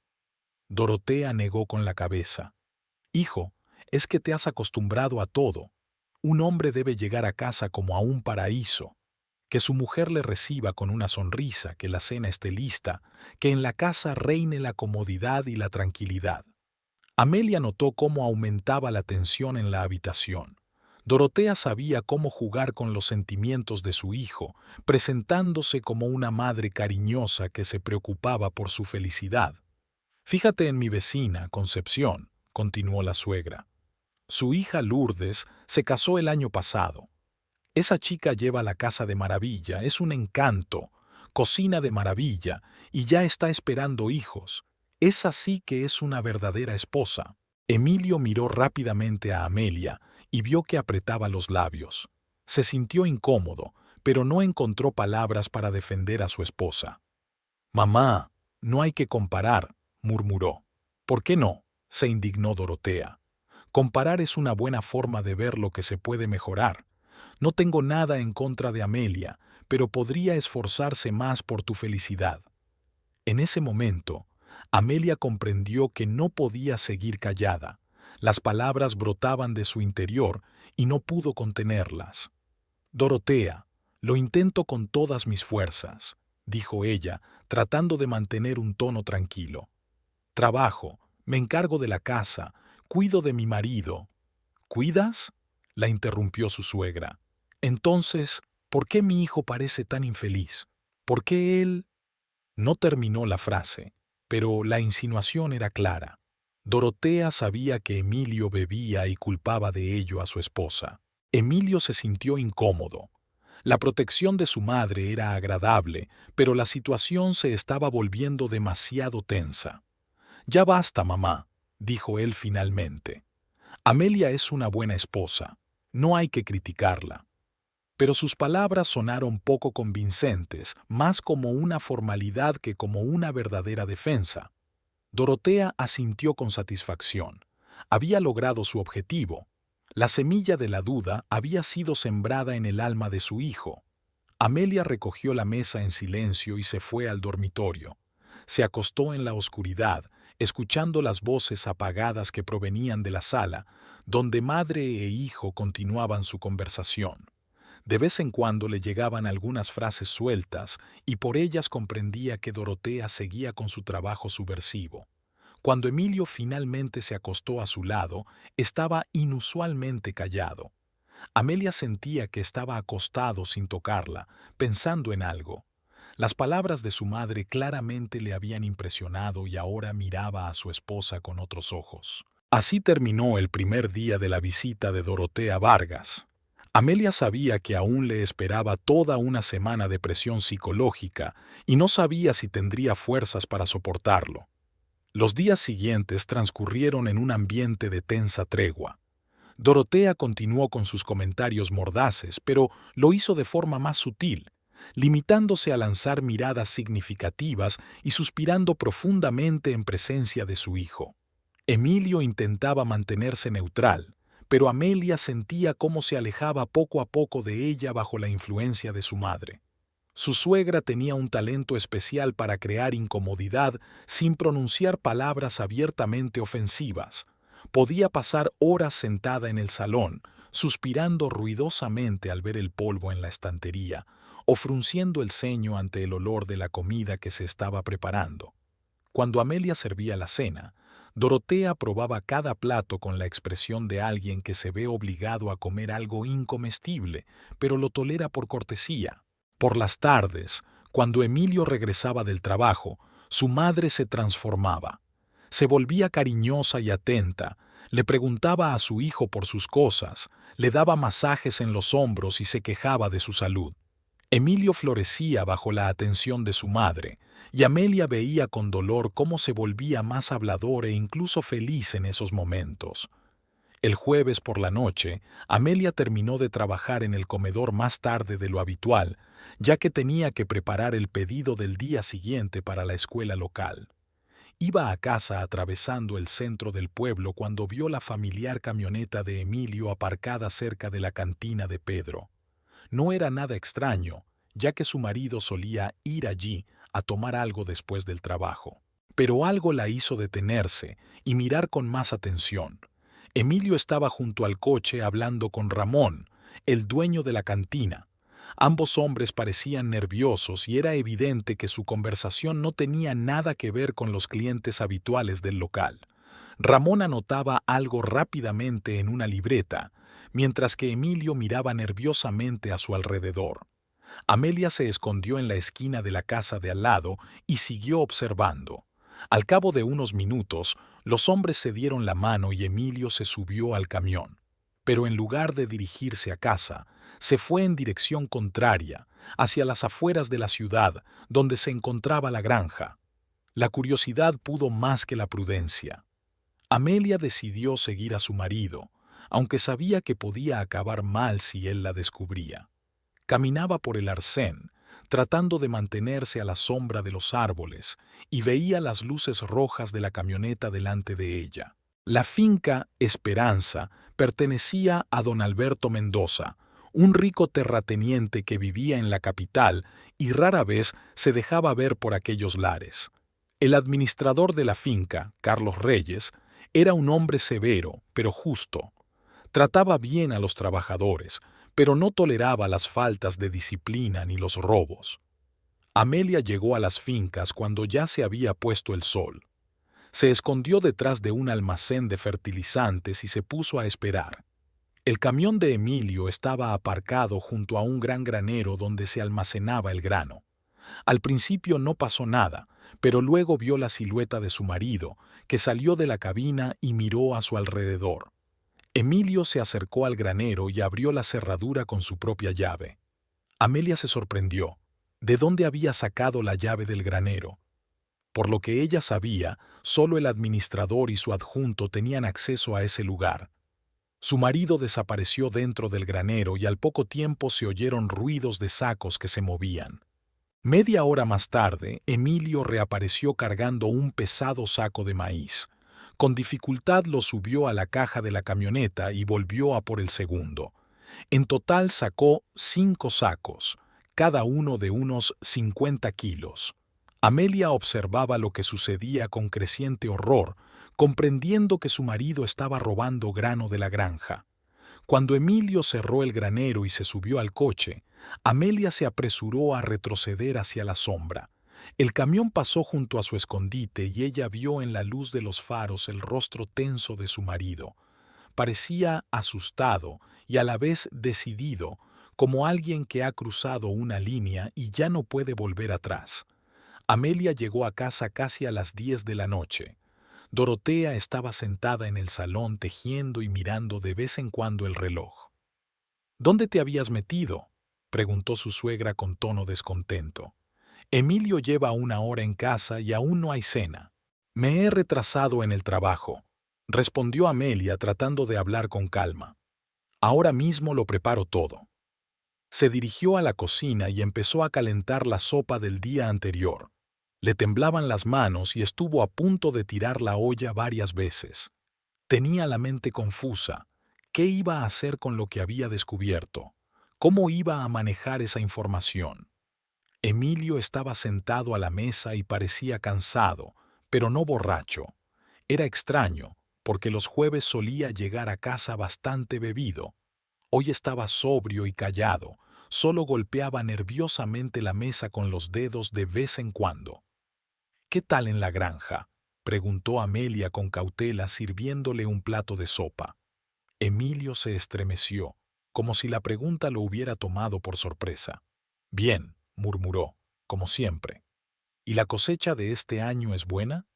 Dorotea negó con la cabeza. Hijo, es que te has acostumbrado a todo. Un hombre debe llegar a casa como a un paraíso, que su mujer le reciba con una sonrisa, que la cena esté lista, que en la casa reine la comodidad y la tranquilidad. Amelia notó cómo aumentaba la tensión en la habitación. Dorotea sabía cómo jugar con los sentimientos de su hijo, presentándose como una madre cariñosa que se preocupaba por su felicidad. Fíjate en mi vecina, Concepción, continuó la suegra. Su hija Lourdes se casó el año pasado. Esa chica lleva la casa de maravilla, es un encanto, cocina de maravilla y ya está esperando hijos. Esa sí que es una verdadera esposa. Emilio miró rápidamente a Amelia y vio que apretaba los labios. Se sintió incómodo, pero no encontró palabras para defender a su esposa. Mamá, no hay que comparar, murmuró. ¿Por qué no?, se indignó Dorotea. Comparar es una buena forma de ver lo que se puede mejorar. No tengo nada en contra de Amelia, pero podría esforzarse más por tu felicidad. En ese momento, Amelia comprendió que no podía seguir callada. Las palabras brotaban de su interior y no pudo contenerlas. Dorotea, lo intento con todas mis fuerzas, dijo ella, tratando de mantener un tono tranquilo. Trabajo, me encargo de la casa, cuido de mi marido. ¿Cuidas?, la interrumpió su suegra. Entonces, ¿por qué mi hijo parece tan infeliz? ¿Por qué él? No terminó la frase, pero la insinuación era clara. Dorotea sabía que Emilio bebía y culpaba de ello a su esposa. Emilio se sintió incómodo. La protección de su madre era agradable, pero la situación se estaba volviendo demasiado tensa. Ya basta, mamá, dijo él finalmente. Amelia es una buena esposa. No hay que criticarla. Pero sus palabras sonaron poco convincentes, más como una formalidad que como una verdadera defensa. Dorotea asintió con satisfacción. Había logrado su objetivo. La semilla de la duda había sido sembrada en el alma de su hijo. Amelia recogió la mesa en silencio y se fue al dormitorio. Se acostó en la oscuridad, escuchando las voces apagadas que provenían de la sala, donde madre e hijo continuaban su conversación. De vez en cuando le llegaban algunas frases sueltas y por ellas comprendía que Dorotea seguía con su trabajo subversivo. Cuando Emilio finalmente se acostó a su lado, estaba inusualmente callado. Amelia sentía que estaba acostado sin tocarla, pensando en algo. Las palabras de su madre claramente le habían impresionado y ahora miraba a su esposa con otros ojos. Así terminó el primer día de la visita de Dorotea Vargas. Amelia sabía que aún le esperaba toda una semana de presión psicológica y no sabía si tendría fuerzas para soportarlo. Los días siguientes transcurrieron en un ambiente de tensa tregua. Dorotea continuó con sus comentarios mordaces, pero lo hizo de forma más sutil, limitándose a lanzar miradas significativas y suspirando profundamente en presencia de su hijo. Emilio intentaba mantenerse neutral, pero Amelia sentía cómo se alejaba poco a poco de ella bajo la influencia de su madre. Su suegra tenía un talento especial para crear incomodidad sin pronunciar palabras abiertamente ofensivas. Podía pasar horas sentada en el salón, suspirando ruidosamente al ver el polvo en la estantería, o frunciendo el ceño ante el olor de la comida que se estaba preparando. Cuando Amelia servía la cena, Dorotea probaba cada plato con la expresión de alguien que se ve obligado a comer algo incomestible, pero lo tolera por cortesía. Por las tardes, cuando Emilio regresaba del trabajo, su madre se transformaba. Se volvía cariñosa y atenta, Le preguntaba a su hijo por sus cosas, le daba masajes en los hombros y se quejaba de su salud. Emilio florecía bajo la atención de su madre, y Amelia veía con dolor cómo se volvía más hablador e incluso feliz en esos momentos. El jueves por la noche, Amelia terminó de trabajar en el comedor más tarde de lo habitual, ya que tenía que preparar el pedido del día siguiente para la escuela local. Iba a casa atravesando el centro del pueblo cuando vio la familiar camioneta de Emilio aparcada cerca de la cantina de Pedro. No era nada extraño, ya que su marido solía ir allí a tomar algo después del trabajo. Pero algo la hizo detenerse y mirar con más atención. Emilio estaba junto al coche hablando con Ramón, el dueño de la cantina. Ambos hombres parecían nerviosos y era evidente que su conversación no tenía nada que ver con los clientes habituales del local. Ramón anotaba algo rápidamente en una libreta, mientras que Emilio miraba nerviosamente a su alrededor. Amelia se escondió en la esquina de la casa de al lado y siguió observando. Al cabo de unos minutos, los hombres se dieron la mano y Emilio se subió al camión. Pero en lugar de dirigirse a casa, se fue en dirección contraria, hacia las afueras de la ciudad, donde se encontraba la granja. La curiosidad pudo más que la prudencia. Amelia decidió seguir a su marido, aunque sabía que podía acabar mal si él la descubría. Caminaba por el arcén, tratando de mantenerse a la sombra de los árboles, y veía las luces rojas de la camioneta delante de ella. La finca Esperanza pertenecía a don Alberto Mendoza, un rico terrateniente que vivía en la capital y rara vez se dejaba ver por aquellos lares. El administrador de la finca, Carlos Reyes, era un hombre severo, pero justo. Trataba bien a los trabajadores, pero no toleraba las faltas de disciplina ni los robos. Amelia llegó a las fincas cuando ya se había puesto el sol. Se escondió detrás de un almacén de fertilizantes y se puso a esperar. El camión de Emilio estaba aparcado junto a un gran granero donde se almacenaba el grano. Al principio no pasó nada, pero luego vio la silueta de su marido, que salió de la cabina y miró a su alrededor. Emilio se acercó al granero y abrió la cerradura con su propia llave. Amelia se sorprendió. ¿De dónde había sacado la llave del granero? Por lo que ella sabía, solo el administrador y su adjunto tenían acceso a ese lugar. Su marido desapareció dentro del granero y al poco tiempo se oyeron ruidos de sacos que se movían. Media hora más tarde, Emilio reapareció cargando un pesado saco de maíz. Con dificultad lo subió a la caja de la camioneta y volvió a por el segundo. En total sacó 5 sacos, cada uno de unos 50 kilos. Amelia observaba lo que sucedía con creciente horror, comprendiendo que su marido estaba robando grano de la granja. Cuando Emilio cerró el granero y se subió al coche, Amelia se apresuró a retroceder hacia la sombra. El camión pasó junto a su escondite y ella vio en la luz de los faros el rostro tenso de su marido. Parecía asustado y a la vez decidido, como alguien que ha cruzado una línea y ya no puede volver atrás. Amelia llegó a casa casi a las 10 de la noche. Dorotea estaba sentada en el salón tejiendo y mirando de vez en cuando el reloj. ¿Dónde te habías metido?, preguntó su suegra con tono descontento. Emilio lleva 1 hora en casa y aún no hay cena. Me he retrasado en el trabajo, respondió Amelia tratando de hablar con calma. Ahora mismo lo preparo todo. Se dirigió a la cocina y empezó a calentar la sopa del día anterior. Le temblaban las manos y estuvo a punto de tirar la olla varias veces. Tenía la mente confusa. ¿Qué iba a hacer con lo que había descubierto? ¿Cómo iba a manejar esa información? Emilio estaba sentado a la mesa y parecía cansado, pero no borracho. Era extraño, porque los jueves solía llegar a casa bastante bebido. Hoy estaba sobrio y callado, solo golpeaba nerviosamente la mesa con los dedos de vez en cuando. ¿Qué tal en la granja?, preguntó Amelia con cautela sirviéndole un plato de sopa. Emilio se estremeció, como si la pregunta lo hubiera tomado por sorpresa. Bien, murmuró, como siempre. ¿Y la cosecha de este año es buena?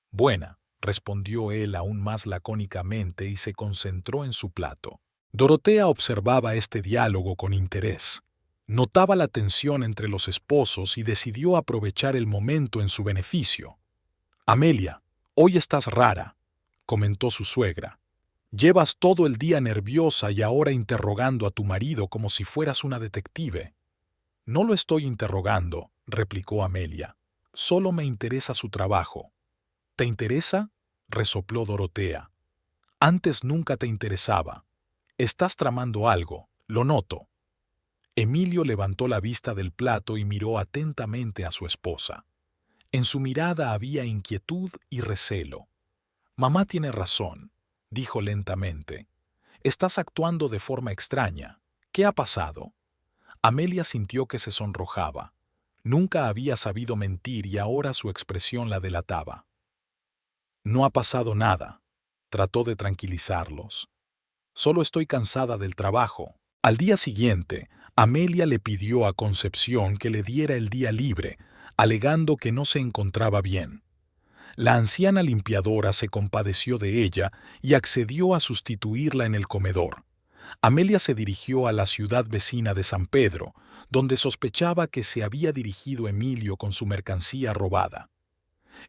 Buena, respondió él aún más lacónicamente y se concentró en su plato. Dorotea observaba este diálogo con interés. Notaba la tensión entre los esposos y decidió aprovechar el momento en su beneficio. «Amelia, hoy estás rara», comentó su suegra. «Llevas todo el día nerviosa y ahora interrogando a tu marido como si fueras una detective». «No lo estoy interrogando», replicó Amelia. «Solo me interesa su trabajo». «¿Te interesa?», resopló Dorotea. «Antes nunca te interesaba. Estás tramando algo, lo noto». Emilio levantó la vista del plato y miró atentamente a su esposa. En su mirada había inquietud y recelo. «Mamá tiene razón», dijo lentamente. «Estás actuando de forma extraña. ¿Qué ha pasado?». Amelia sintió que se sonrojaba. Nunca había sabido mentir y ahora su expresión la delataba. «No ha pasado nada», trató de tranquilizarlos. «Solo estoy cansada del trabajo». Al día siguiente, Amelia le pidió a Concepción que le diera el día libre, alegando que no se encontraba bien. La anciana limpiadora se compadeció de ella y accedió a sustituirla en el comedor. Amelia se dirigió a la ciudad vecina de San Pedro, donde sospechaba que se había dirigido Emilio con su mercancía robada.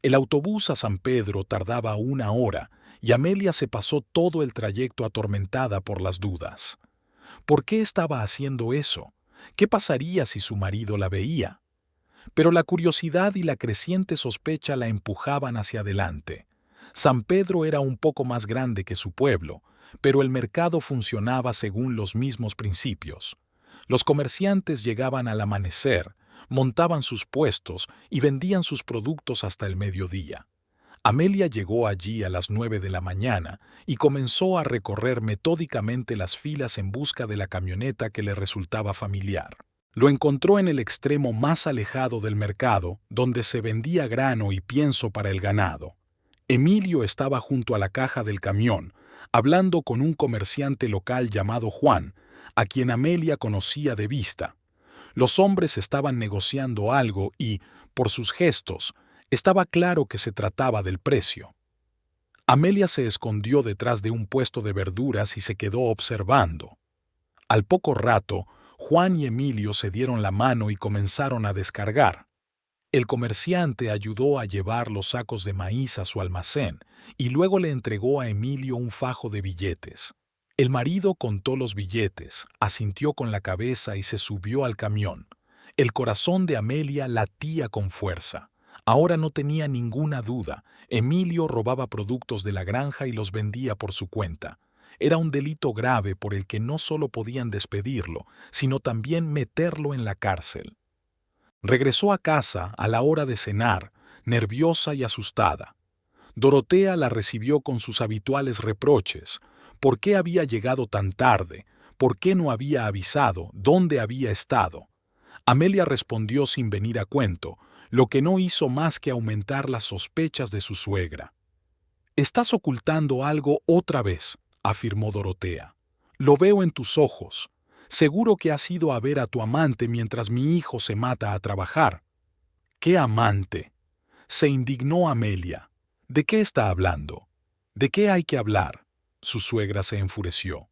El autobús a San Pedro tardaba 1 hora y Amelia se pasó todo el trayecto atormentada por las dudas. ¿Por qué estaba haciendo eso? ¿Qué pasaría si su marido la veía? Pero la curiosidad y la creciente sospecha la empujaban hacia adelante. San Pedro era un poco más grande que su pueblo, pero el mercado funcionaba según los mismos principios. Los comerciantes llegaban al amanecer, montaban sus puestos y vendían sus productos hasta el mediodía. Amelia llegó allí a las 9 de la mañana y comenzó a recorrer metódicamente las filas en busca de la camioneta que le resultaba familiar. Lo encontró en el extremo más alejado del mercado, donde se vendía grano y pienso para el ganado. Emilio estaba junto a la caja del camión, hablando con un comerciante local llamado Juan, a quien Amelia conocía de vista. Los hombres estaban negociando algo y, por sus gestos, estaba claro que se trataba del precio. Amelia se escondió detrás de un puesto de verduras y se quedó observando. Al poco rato, Juan y Emilio se dieron la mano y comenzaron a descargar. El comerciante ayudó a llevar los sacos de maíz a su almacén y luego le entregó a Emilio un fajo de billetes. El marido contó los billetes, asintió con la cabeza y se subió al camión. El corazón de Amelia latía con fuerza. Ahora no tenía ninguna duda. Emilio robaba productos de la granja y los vendía por su cuenta. Era un delito grave por el que no solo podían despedirlo, sino también meterlo en la cárcel. Regresó a casa a la hora de cenar, nerviosa y asustada. Dorotea la recibió con sus habituales reproches. ¿Por qué había llegado tan tarde? ¿Por qué no había avisado? ¿Dónde había estado? Amelia respondió sin venir a cuento, lo que no hizo más que aumentar las sospechas de su suegra. «Estás ocultando algo otra vez», afirmó Dorotea. «Lo veo en tus ojos. Seguro que has ido a ver a tu amante mientras mi hijo se mata a trabajar». «¿Qué amante?», se indignó Amelia. «¿De qué está hablando? ¿De qué hay que hablar?». Su suegra se enfureció.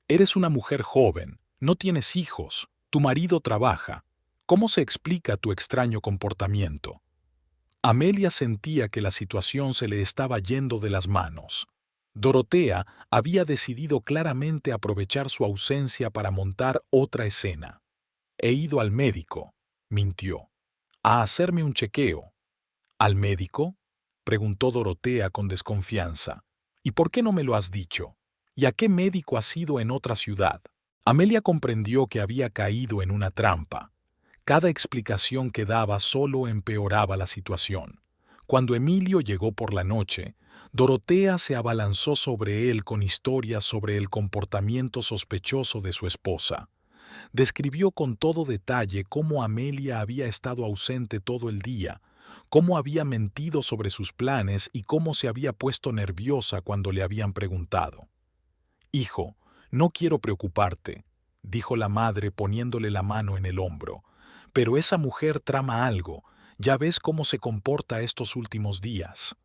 «Eres una mujer joven, no tienes hijos, tu marido trabaja. ¿Cómo se explica tu extraño comportamiento?». Amelia sentía que la situación se le estaba yendo de las manos. Dorotea había decidido claramente aprovechar su ausencia para montar otra escena. «He ido al médico», mintió, «a hacerme un chequeo». «¿Al médico?», preguntó Dorotea con desconfianza. «¿Y por qué no me lo has dicho? ¿Y a qué médico has ido en otra ciudad?». Amelia comprendió que había caído en una trampa. Cada explicación que daba solo empeoraba la situación. Cuando Emilio llegó por la noche, Dorotea se abalanzó sobre él con historias sobre el comportamiento sospechoso de su esposa. Describió con todo detalle cómo Amelia había estado ausente todo el día, cómo había mentido sobre sus planes y cómo se había puesto nerviosa cuando le habían preguntado. «Hijo, no quiero preocuparte», dijo la madre poniéndole la mano en el hombro, «pero esa mujer trama algo. Ya ves cómo se comporta estos últimos días».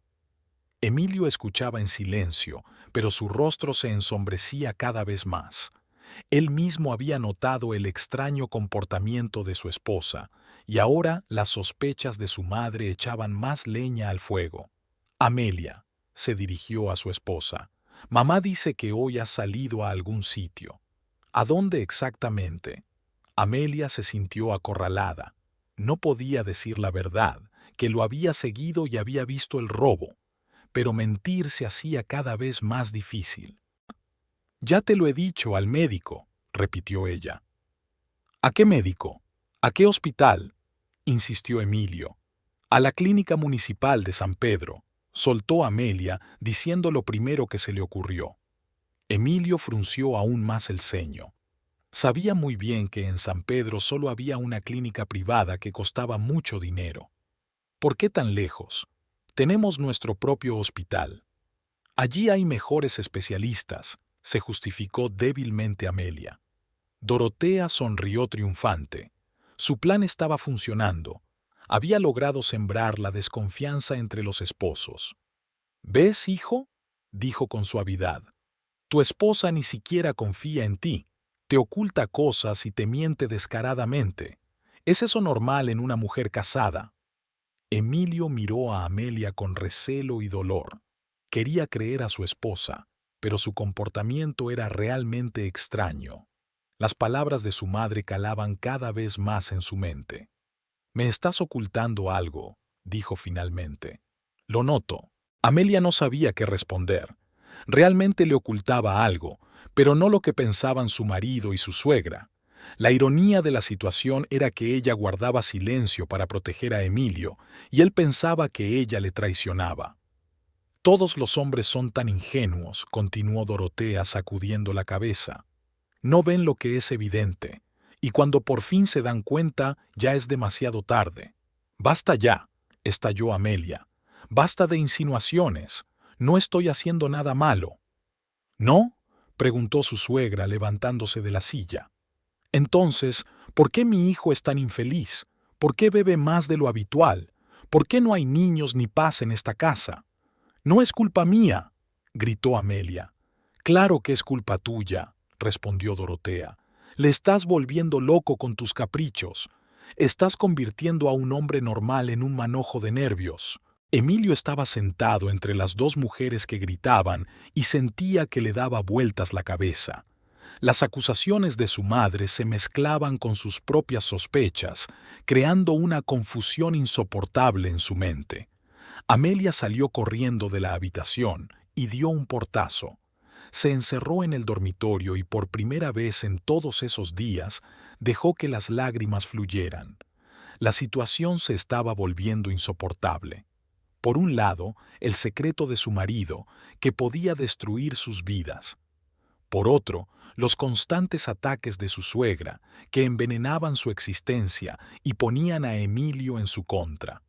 Emilio escuchaba en silencio, pero su rostro se ensombrecía cada vez más. Él mismo había notado el extraño comportamiento de su esposa, y ahora las sospechas de su madre echaban más leña al fuego. Amelia, se dirigió a su esposa, mamá dice que hoy has salido a algún sitio. ¿A dónde exactamente? Amelia se sintió acorralada. No podía decir la verdad, que lo había seguido y había visto el robo, pero mentir se hacía cada vez más difícil. Ya te lo he dicho al médico, repitió ella. ¿A qué médico? ¿A qué hospital? Insistió Emilio. A la clínica municipal de San Pedro, soltó Amelia diciendo lo primero que se le ocurrió. Emilio frunció aún más el ceño. Sabía muy bien que en San Pedro solo había una clínica privada que costaba mucho dinero. ¿Por qué tan lejos? Tenemos nuestro propio hospital. Allí hay mejores especialistas, se justificó débilmente Amelia. Dorotea sonrió triunfante. Su plan estaba funcionando. Había logrado sembrar la desconfianza entre los esposos. ¿Ves, hijo? Dijo con suavidad. Tu esposa ni siquiera confía en ti. Te oculta cosas y te miente descaradamente. ¿Es eso normal en una mujer casada? Emilio miró a Amelia con recelo y dolor. Quería creer a su esposa, pero su comportamiento era realmente extraño. Las palabras de su madre calaban cada vez más en su mente. «Me estás ocultando algo», dijo finalmente. «Lo noto». Amelia no sabía qué responder. Realmente le ocultaba algo, pero no lo que pensaban su marido y su suegra. La ironía de la situación era que ella guardaba silencio para proteger a Emilio, y él pensaba que ella le traicionaba. «Todos los hombres son tan ingenuos», continuó Dorotea sacudiendo la cabeza. «No ven lo que es evidente, y cuando por fin se dan cuenta ya es demasiado tarde». «Basta ya», estalló Amelia. «Basta de insinuaciones. No estoy haciendo nada malo». «¿No?», preguntó su suegra levantándose de la silla. «Entonces, ¿por qué mi hijo es tan infeliz? ¿Por qué bebe más de lo habitual? ¿Por qué no hay niños ni paz en esta casa?» «No es culpa mía», gritó Amelia. «Claro que es culpa tuya», respondió Dorotea. «Le estás volviendo loco con tus caprichos. Estás convirtiendo a un hombre normal en un manojo de nervios». Emilio estaba sentado entre las dos mujeres que gritaban y sentía que le daba vueltas la cabeza. Las acusaciones de su madre se mezclaban con sus propias sospechas, creando una confusión insoportable en su mente. Amelia salió corriendo de la habitación y dio un portazo. Se encerró en el dormitorio y por primera vez en todos esos días dejó que las lágrimas fluyeran. La situación se estaba volviendo insoportable. Por un lado, el secreto de su marido, que podía destruir sus vidas. Por otro, los constantes ataques de su suegra, que envenenaban su existencia y ponían a Emilio en su contra.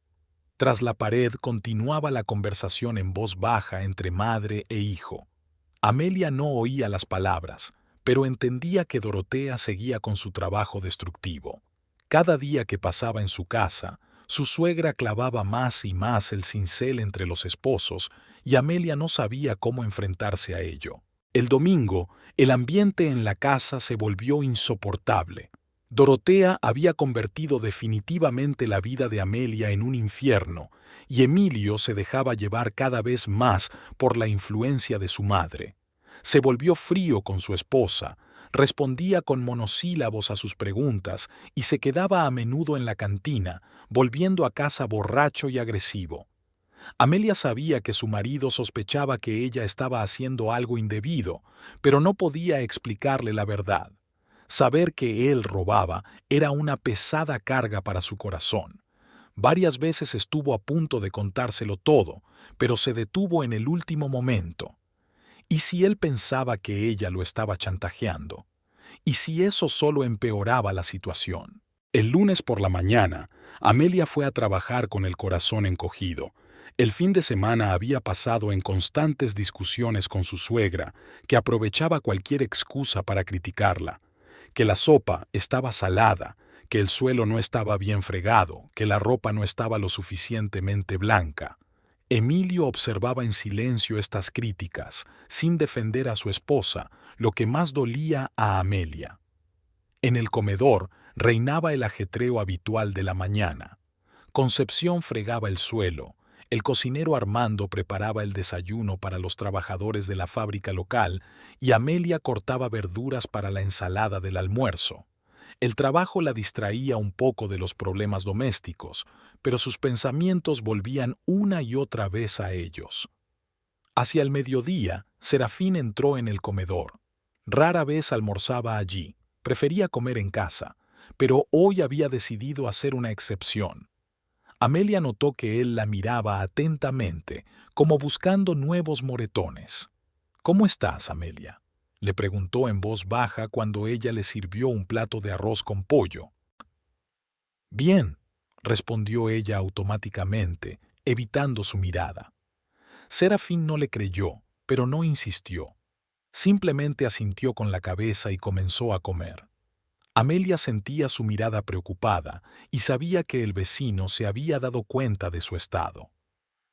Tras la pared continuaba la conversación en voz baja entre madre e hijo. Amelia no oía las palabras, pero entendía que Dorotea seguía con su trabajo destructivo. Cada día que pasaba en su casa, su suegra clavaba más y más el cincel entre los esposos y Amelia no sabía cómo enfrentarse a ello. El domingo, el ambiente en la casa se volvió insoportable. Dorotea había convertido definitivamente la vida de Amelia en un infierno y Emilio se dejaba llevar cada vez más por la influencia de su madre. Se volvió frío con su esposa, respondía con monosílabos a sus preguntas y se quedaba a menudo en la cantina, volviendo a casa borracho y agresivo. Amelia sabía que su marido sospechaba que ella estaba haciendo algo indebido, pero no podía explicarle la verdad. Saber que él robaba era una pesada carga para su corazón. Varias veces estuvo a punto de contárselo todo, pero se detuvo en el último momento. ¿Y si él pensaba que ella lo estaba chantajeando? ¿Y si eso solo empeoraba la situación? El lunes por la mañana, Amelia fue a trabajar con el corazón encogido. El fin de semana había pasado en constantes discusiones con su suegra, que aprovechaba cualquier excusa para criticarla. Que la sopa estaba salada, que el suelo no estaba bien fregado, que la ropa no estaba lo suficientemente blanca. Emilio observaba en silencio estas críticas, sin defender a su esposa, lo que más dolía a Amelia. En el comedor reinaba el ajetreo habitual de la mañana. Concepción fregaba el suelo, el cocinero Armando preparaba el desayuno para los trabajadores de la fábrica local y Amelia cortaba verduras para la ensalada del almuerzo. El trabajo la distraía un poco de los problemas domésticos, pero sus pensamientos volvían una y otra vez a ellos. Hacia el mediodía, Serafín entró en el comedor. Rara vez almorzaba allí, prefería comer en casa, pero hoy había decidido hacer una excepción. Amelia notó que él la miraba atentamente, como buscando nuevos moretones. «¿Cómo estás, Amelia?», le preguntó en voz baja cuando ella le sirvió un plato de arroz con pollo. «Bien», respondió ella automáticamente, evitando su mirada. Serafín no le creyó, pero no insistió. Simplemente asintió con la cabeza y comenzó a comer. Amelia sentía su mirada preocupada y sabía que el vecino se había dado cuenta de su estado.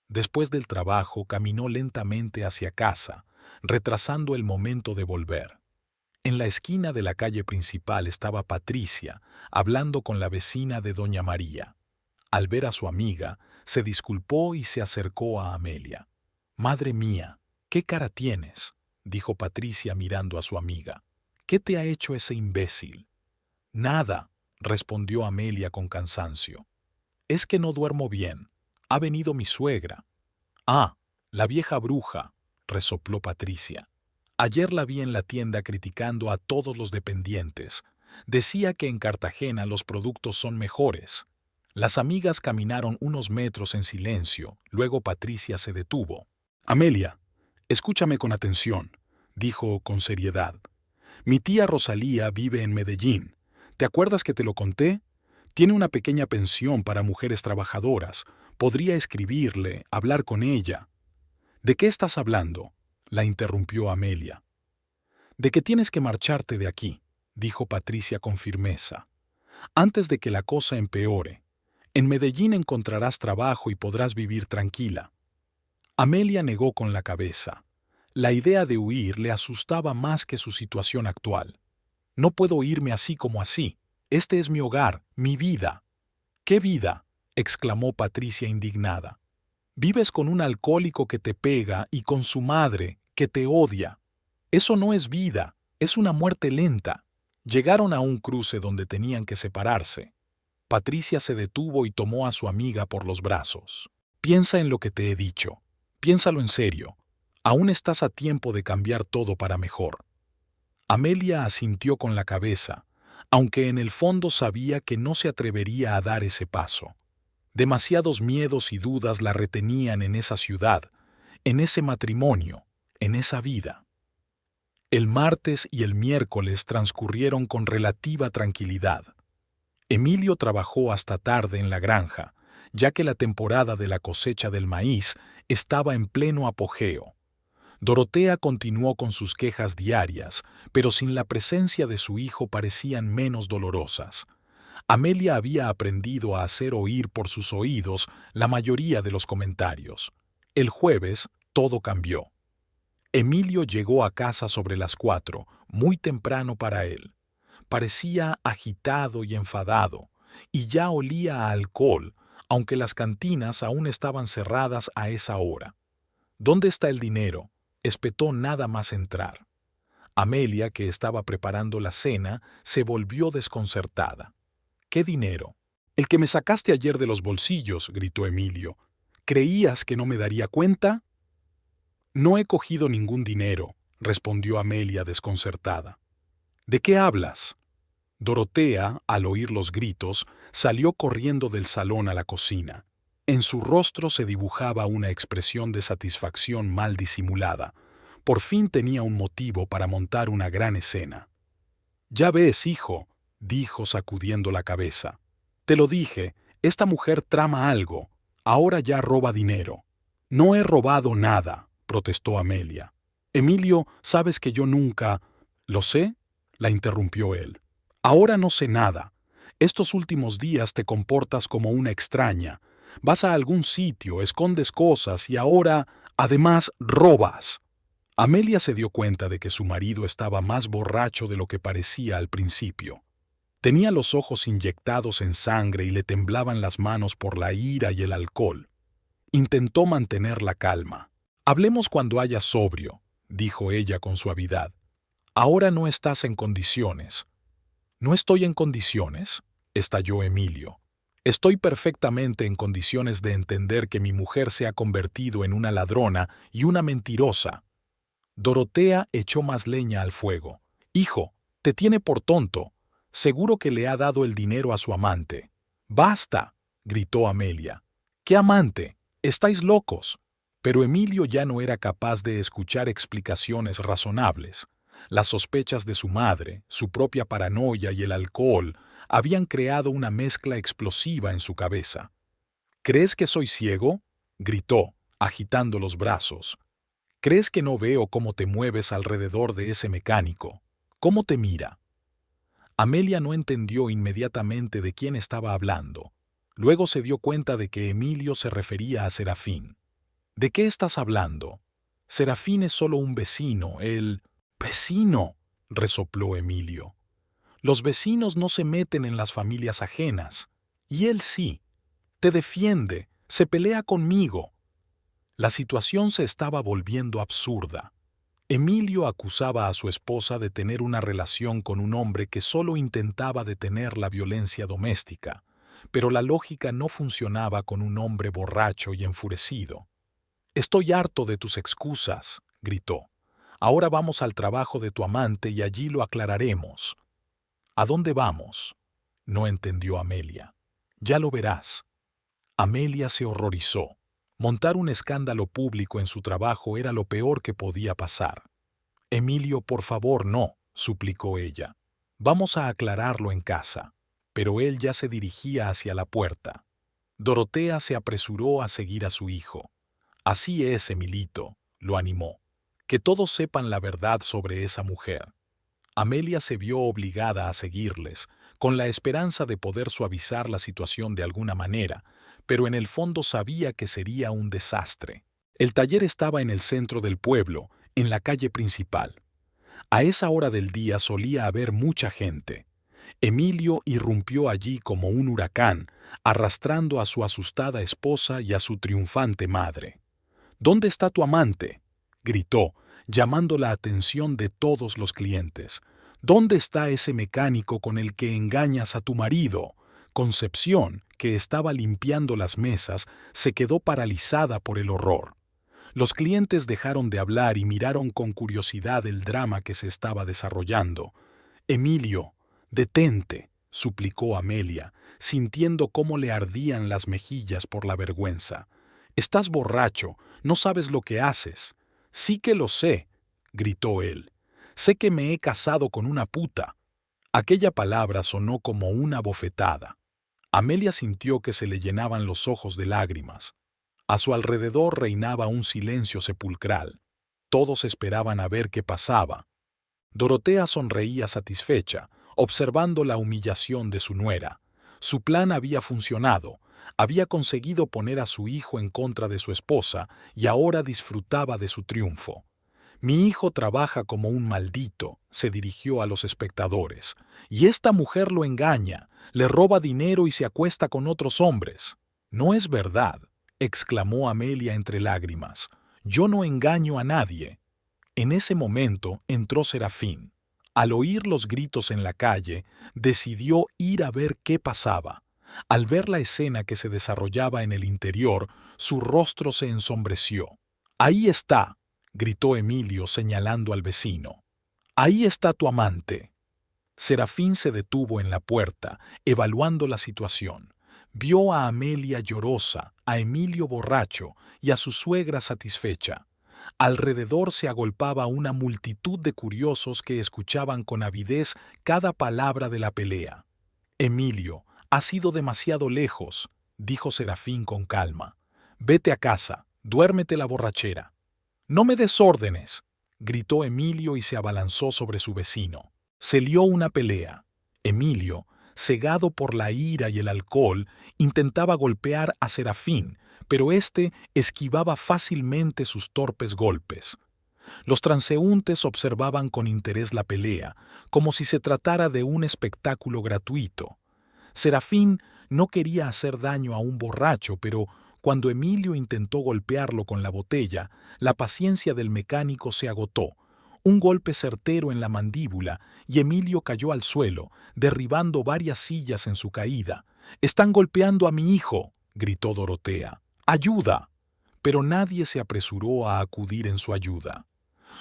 Después del trabajo caminó lentamente hacia casa, retrasando el momento de volver. En la esquina de la calle principal estaba Patricia, hablando con la vecina de Doña María. Al ver a su amiga, se disculpó y se acercó a Amelia. «Madre mía, ¿qué cara tienes?», dijo Patricia mirando a su amiga. «¿Qué te ha hecho ese imbécil?». «Nada», respondió Amelia con cansancio. «Es que no duermo bien. Ha venido mi suegra». «Ah, la vieja bruja», resopló Patricia. «Ayer la vi en la tienda criticando a todos los dependientes. Decía que en Cartagena los productos son mejores». Las amigas caminaron unos metros en silencio, luego Patricia se detuvo. «Amelia, escúchame con atención», dijo con seriedad. «Mi tía Rosalía vive en Medellín. ¿Te acuerdas que te lo conté? Tiene una pequeña pensión para mujeres trabajadoras. Podría escribirle, hablar con ella». «¿De qué estás hablando?», la interrumpió Amelia. «De que tienes que marcharte de aquí», dijo Patricia con firmeza. «Antes de que la cosa empeore. En Medellín encontrarás trabajo y podrás vivir tranquila». Amelia negó con la cabeza. La idea de huir le asustaba más que su situación actual. «No puedo irme así como así. Este es mi hogar, mi vida». «¿Qué vida?», exclamó Patricia indignada. «Vives con un alcohólico que te pega y con su madre, que te odia. Eso no es vida, es una muerte lenta». Llegaron a un cruce donde tenían que separarse. Patricia se detuvo y tomó a su amiga por los brazos. «Piensa en lo que te he dicho. Piénsalo en serio. Aún estás a tiempo de cambiar todo para mejor». Amelia asintió con la cabeza, aunque en el fondo sabía que no se atrevería a dar ese paso. Demasiados miedos y dudas la retenían en esa ciudad, en ese matrimonio, en esa vida. El martes y el miércoles transcurrieron con relativa tranquilidad. Emilio trabajó hasta tarde en la granja, ya que la temporada de la cosecha del maíz estaba en pleno apogeo. Dorotea continuó con sus quejas diarias, pero sin la presencia de su hijo parecían menos dolorosas. Amelia había aprendido a hacer oír por sus oídos la mayoría de los comentarios. El jueves todo cambió. Emilio llegó a casa sobre las 4, muy temprano para él. Parecía agitado y enfadado, y ya olía a alcohol, aunque las cantinas aún estaban cerradas a esa hora. «¿Dónde está el dinero?», espetó nada más entrar. Amelia, que estaba preparando la cena, se volvió desconcertada. «¿Qué dinero?». «El que me sacaste ayer de los bolsillos», gritó Emilio. «¿Creías que no me daría cuenta?». «No he cogido ningún dinero», respondió Amelia desconcertada. «¿De qué hablas?». Dorotea, al oír los gritos, salió corriendo del salón a la cocina. En su rostro se dibujaba una expresión de satisfacción mal disimulada. Por fin tenía un motivo para montar una gran escena. «Ya ves, hijo», dijo sacudiendo la cabeza. «Te lo dije, esta mujer trama algo. Ahora ya roba dinero». «No he robado nada», protestó Amelia. «Emilio, sabes que yo nunca...». «Lo sé», la interrumpió él. «Ahora no sé nada. Estos últimos días te comportas como una extraña. Vas a algún sitio, escondes cosas y ahora, además, robas. Amelia se dio cuenta de que su marido estaba más borracho de lo que parecía al principio. Tenía los ojos inyectados en sangre y le temblaban las manos por la ira y el alcohol. Intentó mantener la calma. «Hablemos cuando hayas sobrio», dijo ella con suavidad. «Ahora no estás en condiciones». «¿No estoy en condiciones?», estalló Emilio. «Estoy perfectamente en condiciones de entender que mi mujer se ha convertido en una ladrona y una mentirosa». Dorotea echó más leña al fuego. «Hijo, te tiene por tonto. Seguro que le ha dado el dinero a su amante». «¡Basta!», gritó Amelia. «¿Qué amante? Estáis locos». Pero Emilio ya no era capaz de escuchar explicaciones razonables. Las sospechas de su madre, su propia paranoia y el alcohol habían creado una mezcla explosiva en su cabeza. «¿Crees que soy ciego?», gritó, agitando los brazos. «¿Crees que no veo cómo te mueves alrededor de ese mecánico? ¿Cómo te mira?». Amelia no entendió inmediatamente de quién estaba hablando. Luego se dio cuenta de que Emilio se refería a Serafín. «¿De qué estás hablando? Serafín es solo un vecino, el...». «¡Vecino!», resopló Emilio. «Los vecinos no se meten en las familias ajenas. Y él sí. Te defiende, se pelea conmigo». La situación se estaba volviendo absurda. Emilio acusaba a su esposa de tener una relación con un hombre que solo intentaba detener la violencia doméstica, pero la lógica no funcionaba con un hombre borracho y enfurecido. «Estoy harto de tus excusas», gritó. «Ahora vamos al trabajo de tu amante y allí lo aclararemos». «¿A dónde vamos?», no entendió Amelia. «Ya lo verás». Amelia se horrorizó. Montar un escándalo público en su trabajo era lo peor que podía pasar. «Emilio, por favor, no», suplicó ella. «Vamos a aclararlo en casa». Pero él ya se dirigía hacia la puerta. Dorotea se apresuró a seguir a su hijo. «Así es, Emilito», lo animó. «Que todos sepan la verdad sobre esa mujer». Amelia se vio obligada a seguirles, con la esperanza de poder suavizar la situación de alguna manera, pero en el fondo sabía que sería un desastre. El taller estaba en el centro del pueblo, en la calle principal. A esa hora del día solía haber mucha gente. Emilio irrumpió allí como un huracán, arrastrando a su asustada esposa y a su triunfante madre. «¿Dónde está tu amante?», gritó, llamando la atención de todos los clientes. «¿Dónde está ese mecánico con el que engañas a tu marido?». Concepción, que estaba limpiando las mesas, se quedó paralizada por el horror. Los clientes dejaron de hablar y miraron con curiosidad el drama que se estaba desarrollando. «Emilio, detente», suplicó Amelia, sintiendo cómo le ardían las mejillas por la vergüenza. «Estás borracho, no sabes lo que haces». «Sí que lo sé», gritó él. «Sé que me he casado con una puta». Aquella palabra sonó como una bofetada. Amelia sintió que se le llenaban los ojos de lágrimas. A su alrededor reinaba un silencio sepulcral. Todos esperaban a ver qué pasaba. Dorotea sonreía satisfecha, observando la humillación de su nuera. Su plan había funcionado. Había conseguido poner a su hijo en contra de su esposa y ahora disfrutaba de su triunfo. «Mi hijo trabaja como un maldito», se dirigió a los espectadores. «Y esta mujer lo engaña, le roba dinero y se acuesta con otros hombres». «No es verdad», exclamó Amelia entre lágrimas. «Yo no engaño a nadie». En ese momento entró Serafín. Al oír los gritos en la calle, decidió ir a ver qué pasaba. Al ver la escena que se desarrollaba en el interior, su rostro se ensombreció. «Ahí está», gritó Emilio señalando al vecino. «Ahí está tu amante». Serafín se detuvo en la puerta, evaluando la situación. Vio a Amelia llorosa, a Emilio borracho y a su suegra satisfecha. Alrededor se agolpaba una multitud de curiosos que escuchaban con avidez cada palabra de la pelea. «Emilio, has ido demasiado lejos», dijo Serafín con calma. «Vete a casa, duérmete la borrachera». «No me des órdenes», gritó Emilio y se abalanzó sobre su vecino. Se lió una pelea. Emilio, Cegado por la ira y el alcohol, intentaba golpear a Serafín, pero éste esquivaba fácilmente sus torpes golpes. Los transeúntes observaban con interés la pelea, como si se tratara de un espectáculo gratuito. Serafín no quería hacer daño a un borracho, pero cuando Emilio intentó golpearlo con la botella, la paciencia del mecánico se agotó. Un golpe certero en la mandíbula y Emilio cayó al suelo, derribando varias sillas en su caída. «¡Están golpeando a mi hijo!», gritó Dorotea. «¡Ayuda!». Pero nadie se apresuró a acudir en su ayuda.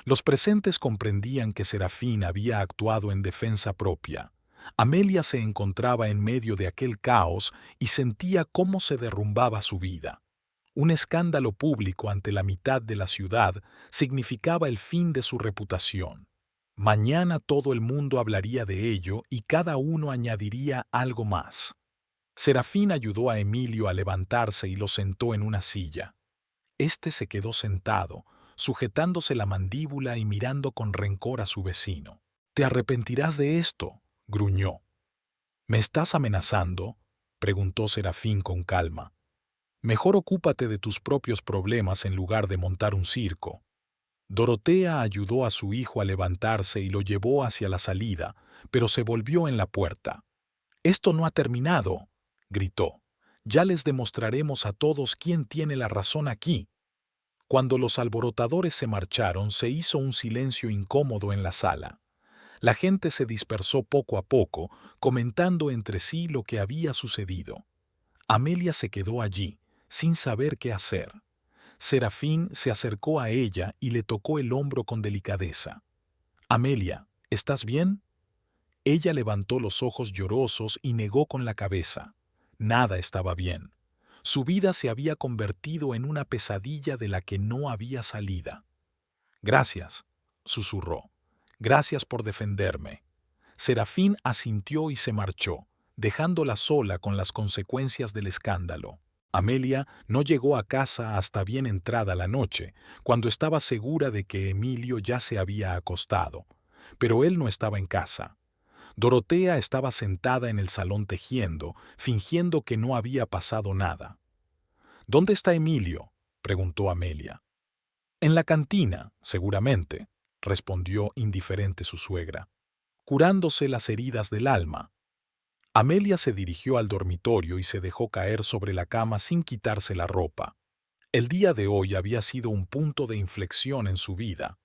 Los presentes comprendían que Serafín había actuado en defensa propia. Amelia se encontraba en medio de aquel caos y sentía cómo se derrumbaba su vida. Un escándalo público ante la mitad de la ciudad significaba el fin de su reputación. Mañana todo el mundo hablaría de ello y cada uno añadiría algo más. Serafín ayudó a Emilio a levantarse y lo sentó en una silla. Este se quedó sentado, sujetándose la mandíbula y mirando con rencor a su vecino. «Te arrepentirás de esto», gruñó. «¿Me estás amenazando?», preguntó Serafín con calma. «Mejor ocúpate de tus propios problemas en lugar de montar un circo». Dorotea ayudó a su hijo a levantarse y lo llevó hacia la salida, pero se volvió en la puerta. «Esto no ha terminado», gritó. «Ya les demostraremos a todos quién tiene la razón aquí». Cuando los alborotadores se marcharon, se hizo un silencio incómodo en la sala. La gente se dispersó poco a poco, comentando entre sí lo que había sucedido. Amelia se quedó allí, sin saber qué hacer. Serafín se acercó a ella y le tocó el hombro con delicadeza. «Amelia, ¿estás bien?». Ella levantó los ojos llorosos y negó con la cabeza. Nada estaba bien. Su vida se había convertido en una pesadilla de la que no había salida. «Gracias», susurró. «Gracias por defenderme». Serafín asintió y se marchó, dejándola sola con las consecuencias del escándalo. Amelia no llegó a casa hasta bien entrada la noche, cuando estaba segura de que Emilio ya se había acostado. Pero él no estaba en casa. Dorotea estaba sentada en el salón tejiendo, fingiendo que no había pasado nada. «¿Dónde está Emilio?», preguntó Amelia. «En la cantina, seguramente», respondió indiferente su suegra, «curándose las heridas del alma». Amelia se dirigió al dormitorio y se dejó caer sobre la cama sin quitarse la ropa. El día de hoy había sido un punto de inflexión en su vida.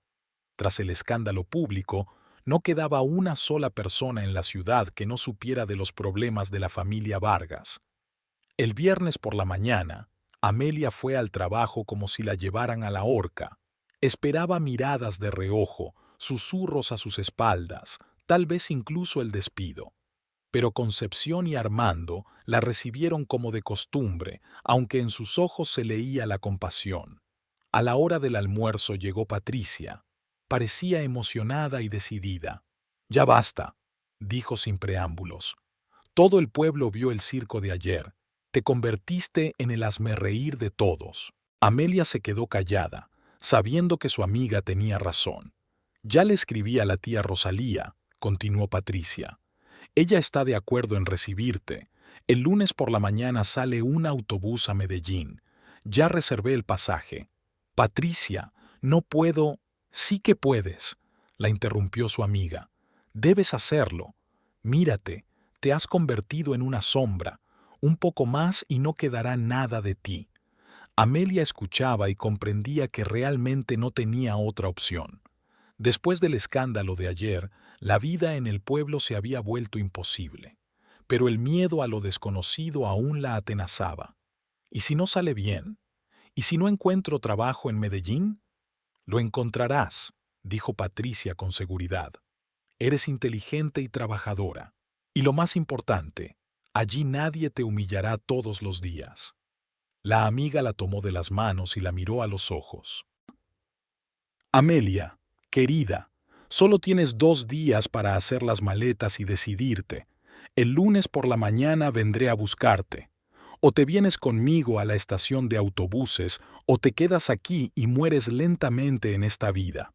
Tras el escándalo público, no quedaba una sola persona en la ciudad que no supiera de los problemas de la familia Vargas. El viernes por la mañana, Amelia fue al trabajo como si la llevaran a la horca. Esperaba miradas de reojo, susurros a sus espaldas, tal vez incluso el despido. Pero Concepción y Armando la recibieron como de costumbre, aunque en sus ojos se leía la compasión. A la hora del almuerzo llegó Patricia. Parecía emocionada y decidida. «Ya basta», dijo sin preámbulos. «Todo el pueblo vio el circo de ayer. Te convertiste en el hazmerreír de todos». Amelia se quedó callada, sabiendo que su amiga tenía razón. «Ya le escribí a la tía Rosalía», continuó Patricia. «Ella está de acuerdo en recibirte. El lunes por la mañana sale un autobús a Medellín. Ya reservé el pasaje». «Patricia, no puedo». «Sí que puedes», la interrumpió su amiga. «Debes hacerlo. Mírate, te has convertido en una sombra. Un poco más y no quedará nada de ti». Amelia escuchaba y comprendía que realmente no tenía otra opción. Después del escándalo de ayer, la vida en el pueblo se había vuelto imposible. Pero el miedo a lo desconocido aún la atenazaba. ¿Y si no sale bien? ¿Y si no encuentro trabajo en Medellín? «Lo encontrarás», dijo Patricia con seguridad. «Eres inteligente y trabajadora. Y lo más importante, allí nadie te humillará todos los días». La amiga la tomó de las manos y la miró a los ojos. «Amelia, querida, solo tienes 2 días para hacer las maletas y decidirte. El lunes por la mañana vendré a buscarte. O te vienes conmigo a la estación de autobuses o te quedas aquí y mueres lentamente en esta vida».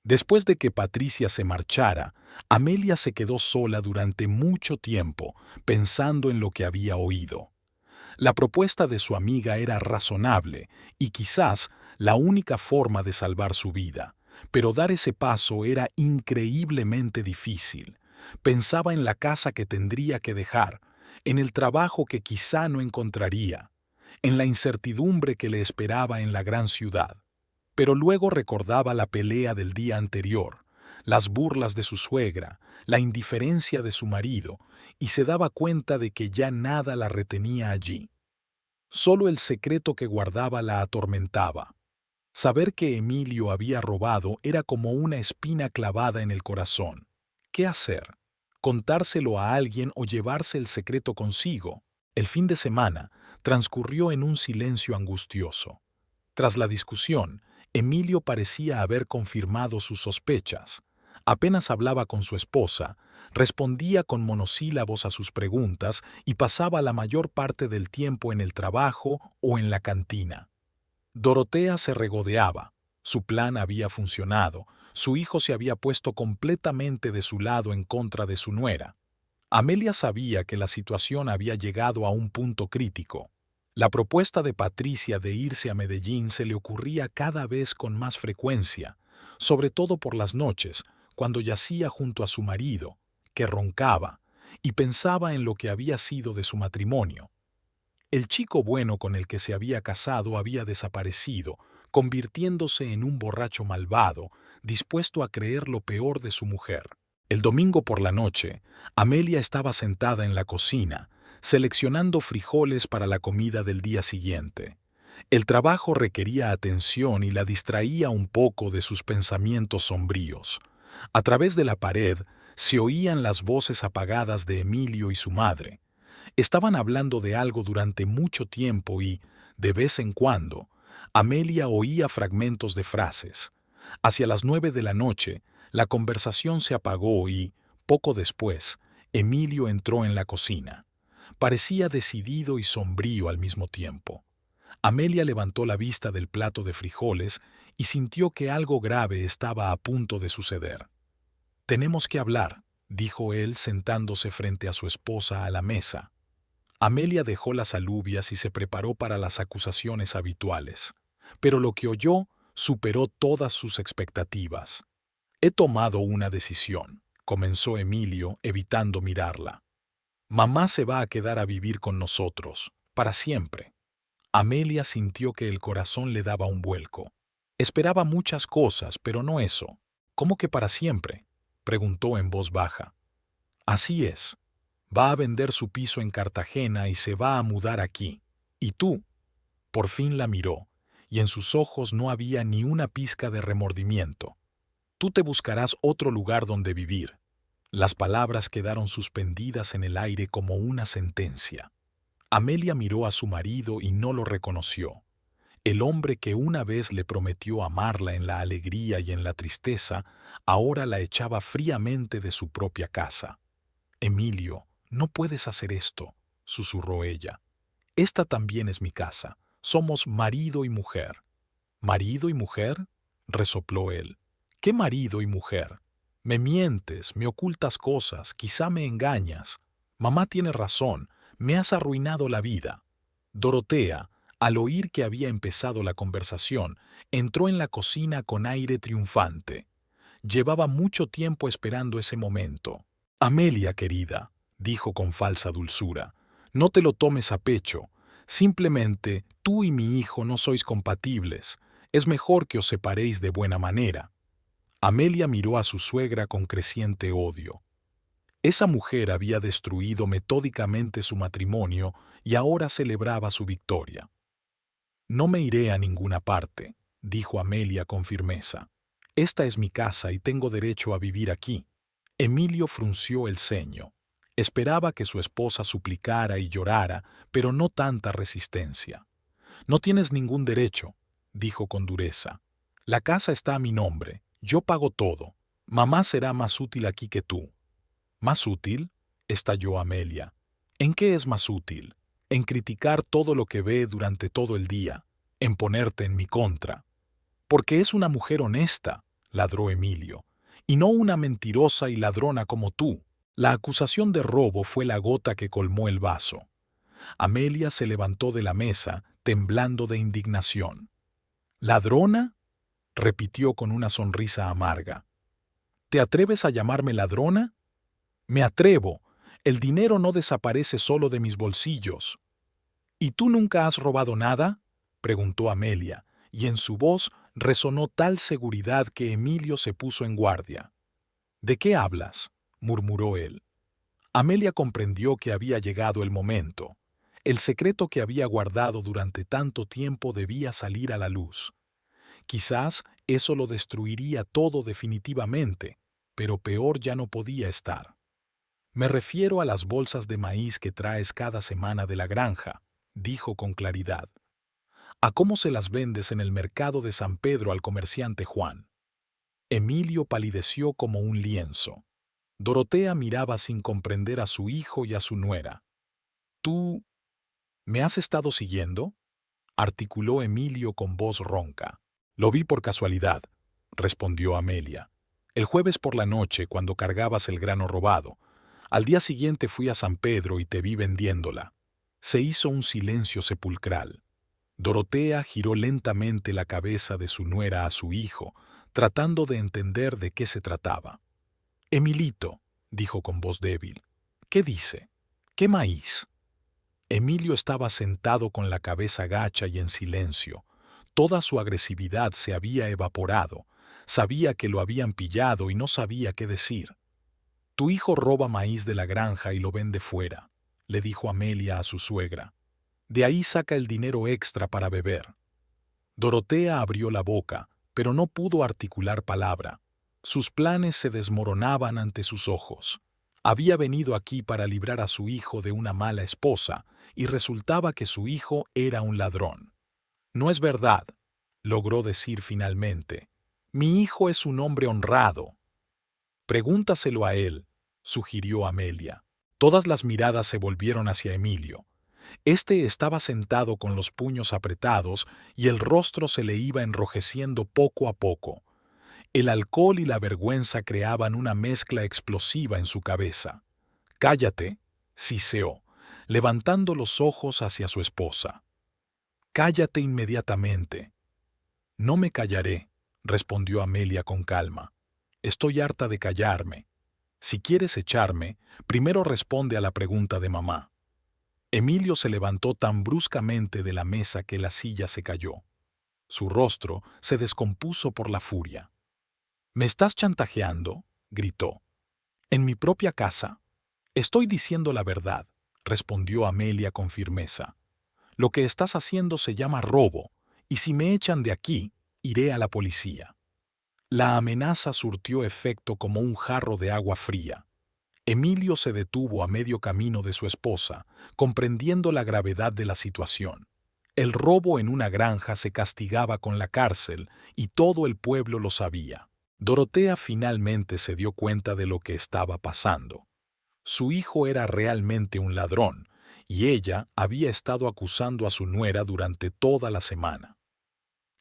Después de que Patricia se marchara, Amelia se quedó sola durante mucho tiempo, pensando en lo que había oído. La propuesta de su amiga era razonable y quizás la única forma de salvar su vida, pero dar ese paso era increíblemente difícil. Pensaba en la casa que tendría que dejar, en el trabajo que quizá no encontraría, en la incertidumbre que le esperaba en la gran ciudad. Pero luego recordaba la pelea del día anterior, las burlas de su suegra, la indiferencia de su marido, y se daba cuenta de que ya nada la retenía allí. Solo el secreto que guardaba la atormentaba. Saber que Emilio había robado era como una espina clavada en el corazón. ¿Qué hacer? ¿Contárselo a alguien o llevarse el secreto consigo? El fin de semana transcurrió en un silencio angustioso. Tras la discusión, Emilio parecía haber confirmado sus sospechas. Apenas hablaba con su esposa, respondía con monosílabos a sus preguntas y pasaba la mayor parte del tiempo en el trabajo o en la cantina. Dorotea se regodeaba. Su plan había funcionado. Su hijo se había puesto completamente de su lado en contra de su nuera. Amelia sabía que la situación había llegado a un punto crítico. La propuesta de Patricia de irse a Medellín se le ocurría cada vez con más frecuencia, sobre todo por las noches, cuando yacía junto a su marido, que roncaba, y pensaba en lo que había sido de su matrimonio. El chico bueno con el que se había casado había desaparecido, convirtiéndose en un borracho malvado, dispuesto a creer lo peor de su mujer. El domingo por la noche, Amelia estaba sentada en la cocina, seleccionando frijoles para la comida del día siguiente. El trabajo requería atención y la distraía un poco de sus pensamientos sombríos. A través de la pared se oían las voces apagadas de Emilio y su madre. Estaban hablando de algo durante mucho tiempo y, de vez en cuando, Amelia oía fragmentos de frases. Hacia las 9 de la noche, la conversación se apagó y, poco después, Emilio entró en la cocina. Parecía decidido y sombrío al mismo tiempo. Amelia levantó la vista del plato de frijoles y sintió que algo grave estaba a punto de suceder. «Tenemos que hablar», dijo él sentándose frente a su esposa a la mesa. Amelia dejó las alubias y se preparó para las acusaciones habituales. Pero lo que oyó superó todas sus expectativas. «He tomado una decisión», comenzó Emilio, evitando mirarla. «Mamá se va a quedar a vivir con nosotros, para siempre». Amelia sintió que el corazón le daba un vuelco. Esperaba muchas cosas, pero no eso. «¿Cómo que para siempre?», preguntó en voz baja. «Así es. Va a vender su piso en Cartagena y se va a mudar aquí. ¿Y tú?». Por fin la miró, y en sus ojos no había ni una pizca de remordimiento. «Tú te buscarás otro lugar donde vivir». Las palabras quedaron suspendidas en el aire como una sentencia. Amelia miró a su marido y no lo reconoció. El hombre que una vez le prometió amarla en la alegría y en la tristeza, ahora la echaba fríamente de su propia casa. «Emilio, no puedes hacer esto», susurró ella. «Esta también es mi casa. Somos marido y mujer». «¿Marido y mujer?», resopló él. «¿Qué marido y mujer? Me mientes, me ocultas cosas, quizá me engañas. Mamá tiene razón, me has arruinado la vida». Dorotea, al oír que había empezado la conversación, entró en la cocina con aire triunfante. Llevaba mucho tiempo esperando ese momento. «Amelia, querida», dijo con falsa dulzura, «no te lo tomes a pecho. Simplemente tú y mi hijo no sois compatibles. Es mejor que os separéis de buena manera». Amelia miró a su suegra con creciente odio. Esa mujer había destruido metódicamente su matrimonio y ahora celebraba su victoria. «No me iré a ninguna parte», dijo Amelia con firmeza. «Esta es mi casa y tengo derecho a vivir aquí». Emilio frunció el ceño. Esperaba que su esposa suplicara y llorara, pero no tanta resistencia. «No tienes ningún derecho», dijo con dureza. «La casa está a mi nombre. Yo pago todo. Mamá será más útil aquí que tú». «¿Más útil?», estalló Amelia. «¿En qué es más útil? En criticar todo lo que ve durante todo el día, en ponerte en mi contra». «Porque es una mujer honesta», ladró Emilio, y no una mentirosa y ladrona como tú. La acusación de robo fue la gota que colmó el vaso. Amelia se levantó de la mesa, temblando de indignación. ¿Ladrona?, repitió con una sonrisa amarga. ¿Te atreves a llamarme ladrona? Me atrevo. El dinero no desaparece solo de mis bolsillos. ¿Y tú nunca has robado nada?, preguntó Amelia, y en su voz resonó tal seguridad que Emilio se puso en guardia. ¿De qué hablas?, murmuró él. Amelia comprendió que había llegado el momento. El secreto que había guardado durante tanto tiempo debía salir a la luz. Quizás eso lo destruiría todo definitivamente, pero peor ya no podía estar. Me refiero a las bolsas de maíz que traes cada semana de la granja, dijo con claridad. ¿A cómo se las vendes en el mercado de San Pedro al comerciante Juan? Emilio palideció como un lienzo. Dorotea miraba sin comprender a su hijo y a su nuera. ¿Tú me has estado siguiendo?, articuló Emilio con voz ronca. Lo vi por casualidad, respondió Amelia. El jueves por la noche, cuando cargabas el grano robado. Al día siguiente fui a San Pedro y te vi vendiéndola. Se hizo un silencio sepulcral. Dorotea giró lentamente la cabeza de su nuera a su hijo, tratando de entender de qué se trataba. Emilito, dijo con voz débil, ¿qué dice? ¿Qué maíz? Emilio estaba sentado con la cabeza gacha y en silencio. Toda su agresividad se había evaporado. Sabía que lo habían pillado y no sabía qué decir. Tu hijo roba maíz de la granja y lo vende fuera, le dijo Amelia a su suegra. De ahí saca el dinero extra para beber. Dorotea abrió la boca, pero no pudo articular palabra. Sus planes se desmoronaban ante sus ojos. Había venido aquí para librar a su hijo de una mala esposa, y resultaba que su hijo era un ladrón. No es verdad, logró decir finalmente. Mi hijo es un hombre honrado. Pregúntaselo a él, sugirió Amelia. Todas las miradas se volvieron hacia Emilio. Este estaba sentado con los puños apretados y el rostro se le iba enrojeciendo poco a poco. El alcohol y la vergüenza creaban una mezcla explosiva en su cabeza. «Cállate», siseó, levantando los ojos hacia su esposa. «Cállate inmediatamente». «No me callaré», respondió Amelia con calma. «Estoy harta de callarme. Si quieres echarme, primero responde a la pregunta de mamá». Emilio se levantó tan bruscamente de la mesa que la silla se cayó. Su rostro se descompuso por la furia. «¿Me estás chantajeando?», gritó. «¿En mi propia casa?». «Estoy diciendo la verdad», respondió Amelia con firmeza. «Lo que estás haciendo se llama robo, y si me echan de aquí, iré a la policía». La amenaza surtió efecto como un jarro de agua fría. Emilio se detuvo a medio camino de su esposa, comprendiendo la gravedad de la situación. El robo en una granja se castigaba con la cárcel, y todo el pueblo lo sabía. Dorotea finalmente se dio cuenta de lo que estaba pasando. Su hijo era realmente un ladrón, y ella había estado acusando a su nuera durante toda la semana.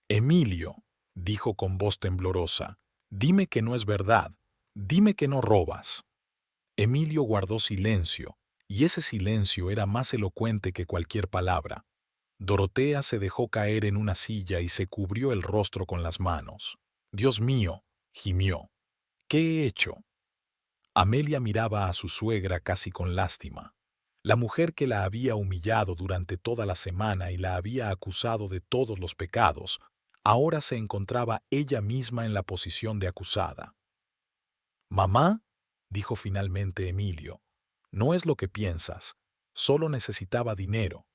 «Emilio», dijo con voz temblorosa, «dime que no es verdad, dime que no robas». Emilio guardó silencio, y ese silencio era más elocuente que cualquier palabra. Dorotea se dejó caer en una silla y se cubrió el rostro con las manos. «Dios mío», gimió, «¿qué he hecho?». Amelia miraba a su suegra casi con lástima. La mujer que la había humillado durante toda la semana y la había acusado de todos los pecados, ahora se encontraba ella misma en la posición de acusada. «Mamá», dijo finalmente Emilio, «no es lo que piensas, solo necesitaba dinero».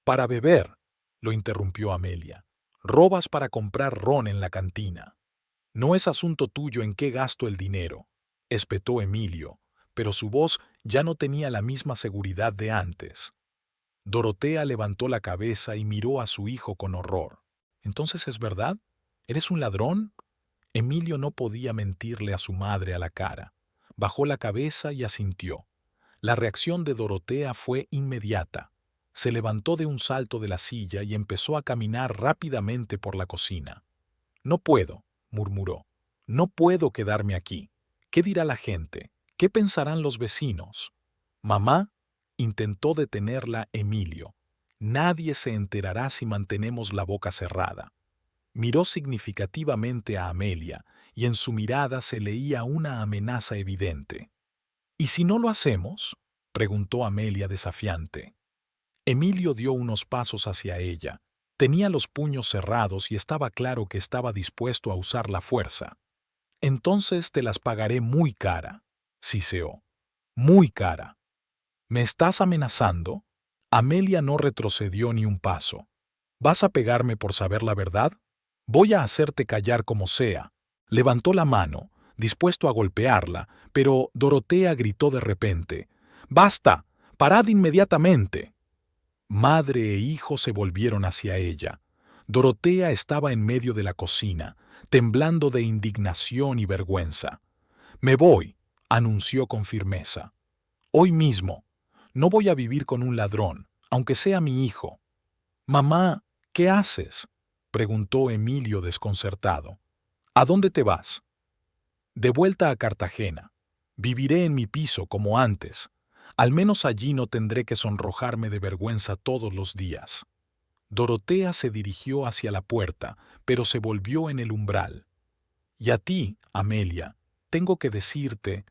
«Para beber», lo interrumpió Amelia. «Robas para comprar ron en la cantina». «No es asunto tuyo en qué gasto el dinero», espetó Emilio, pero su voz ya no tenía la misma seguridad de antes. Dorotea levantó la cabeza y miró a su hijo con horror. «¿Entonces es verdad? ¿Eres un ladrón?». Emilio no podía mentirle a su madre a la cara. Bajó la cabeza y asintió. La reacción de Dorotea fue inmediata. Se levantó de un salto de la silla y empezó a caminar rápidamente por la cocina. «No puedo», murmuró. No puedo quedarme aquí. ¿Qué dirá la gente? ¿Qué pensarán los vecinos? Mamá, intentó detenerla Emilio. Nadie se enterará si mantenemos la boca cerrada. Miró significativamente a Amelia y en su mirada se leía una amenaza evidente. ¿Y si no lo hacemos?, preguntó Amelia desafiante. Emilio dio unos pasos hacia ella. Tenía los puños cerrados y estaba claro que estaba dispuesto a usar la fuerza. Entonces te las pagaré muy cara, siseó. Muy cara. ¿Me estás amenazando? Amelia no retrocedió ni un paso. ¿Vas a pegarme por saber la verdad? Voy a hacerte callar como sea. Levantó la mano, dispuesto a golpearla, pero Dorotea gritó de repente: ¡Basta! ¡Parad inmediatamente! Madre e hijo se volvieron hacia ella. Dorotea estaba en medio de la cocina, temblando de indignación y vergüenza. «Me voy», anunció con firmeza. «Hoy mismo. No voy a vivir con un ladrón, aunque sea mi hijo». «Mamá, ¿qué haces?», preguntó Emilio desconcertado. «¿A dónde te vas?». «De vuelta a Cartagena. Viviré en mi piso como antes. Al menos allí no tendré que sonrojarme de vergüenza todos los días». Dorotea se dirigió hacia la puerta, pero se volvió en el umbral. «Y a ti, Amelia, tengo que decirte…»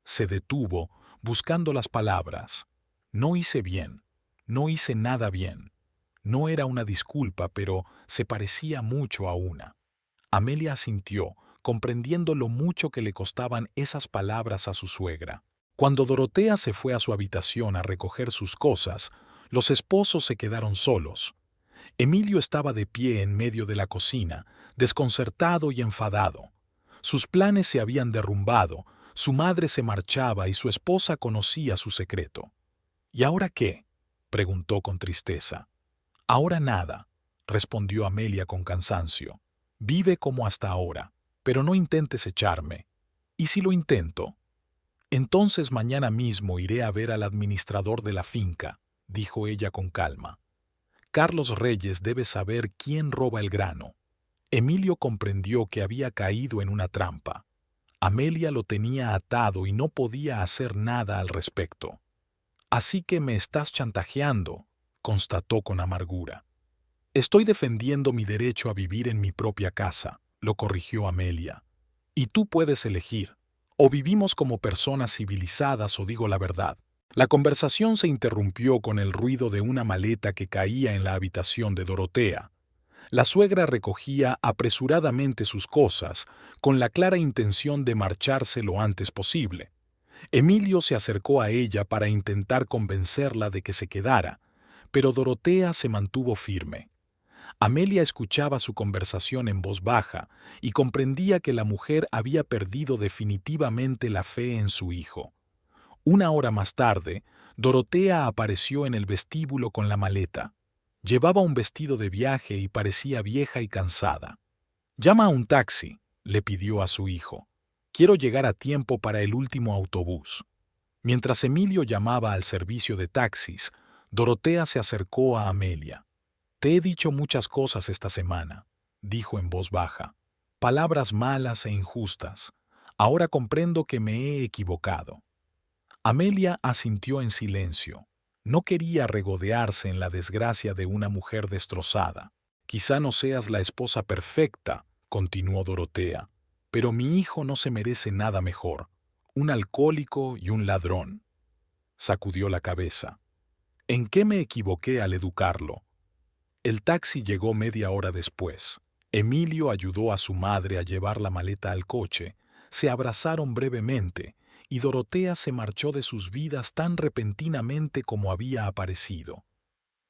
Se detuvo, buscando las palabras. «No hice bien. No hice nada bien». No era una disculpa, pero se parecía mucho a una. Amelia asintió, comprendiendo lo mucho que le costaban esas palabras a su suegra. Cuando Dorotea se fue a su habitación a recoger sus cosas, los esposos se quedaron solos. Emilio estaba de pie en medio de la cocina, desconcertado y enfadado. Sus planes se habían derrumbado, su madre se marchaba y su esposa conocía su secreto. ¿Y ahora qué?, preguntó con tristeza. «Ahora nada», respondió Amelia con cansancio. «Vive como hasta ahora, pero no intentes echarme». «¿Y si lo intento?». «Entonces mañana mismo iré a ver al administrador de la finca», dijo ella con calma. «Carlos Reyes debe saber quién roba el grano». Emilio comprendió que había caído en una trampa. Amelia lo tenía atado y no podía hacer nada al respecto. «Así que me estás chantajeando», constató con amargura. «Estoy defendiendo mi derecho a vivir en mi propia casa», lo corrigió Amelia. «Y tú puedes elegir. O vivimos como personas civilizadas o digo la verdad». La conversación se interrumpió con el ruido de una maleta que caía en la habitación de Dorotea. La suegra recogía apresuradamente sus cosas, con la clara intención de marcharse lo antes posible. Emilio se acercó a ella para intentar convencerla de que se quedara, pero Dorotea se mantuvo firme. Amelia escuchaba su conversación en voz baja y comprendía que la mujer había perdido definitivamente la fe en su hijo. Una hora más tarde, Dorotea apareció en el vestíbulo con la maleta. Llevaba un vestido de viaje y parecía vieja y cansada. «Llama a un taxi», le pidió a su hijo. «Quiero llegar a tiempo para el último autobús». Mientras Emilio llamaba al servicio de taxis, Dorotea se acercó a Amelia. «Te he dicho muchas cosas esta semana», dijo en voz baja. «Palabras malas e injustas. Ahora comprendo que me he equivocado». Amelia asintió en silencio. No quería regodearse en la desgracia de una mujer destrozada. «Quizá no seas la esposa perfecta», continuó Dorotea, «pero mi hijo no se merece nada mejor. Un alcohólico y un ladrón». Sacudió la cabeza. «¿En qué me equivoqué al educarlo?». El taxi llegó media hora después. Emilio ayudó a su madre a llevar la maleta al coche. Se abrazaron brevemente y Dorotea se marchó de sus vidas tan repentinamente como había aparecido.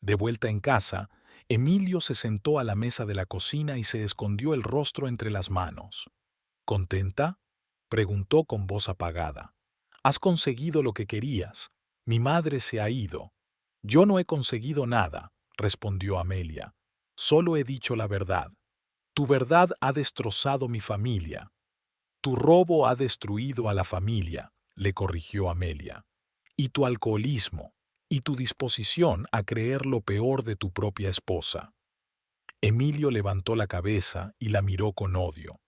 De vuelta en casa, Emilio se sentó a la mesa de la cocina y se escondió el rostro entre las manos. «¿Contenta?», preguntó con voz apagada. «Has conseguido lo que querías. Mi madre se ha ido». «Yo no he conseguido nada», respondió Amelia. «Solo he dicho la verdad. Tu verdad ha destrozado mi familia». «Tu robo ha destruido a la familia», le corrigió Amelia. «Y tu alcoholismo, y tu disposición a creer lo peor de tu propia esposa». Emilio levantó la cabeza y la miró con odio.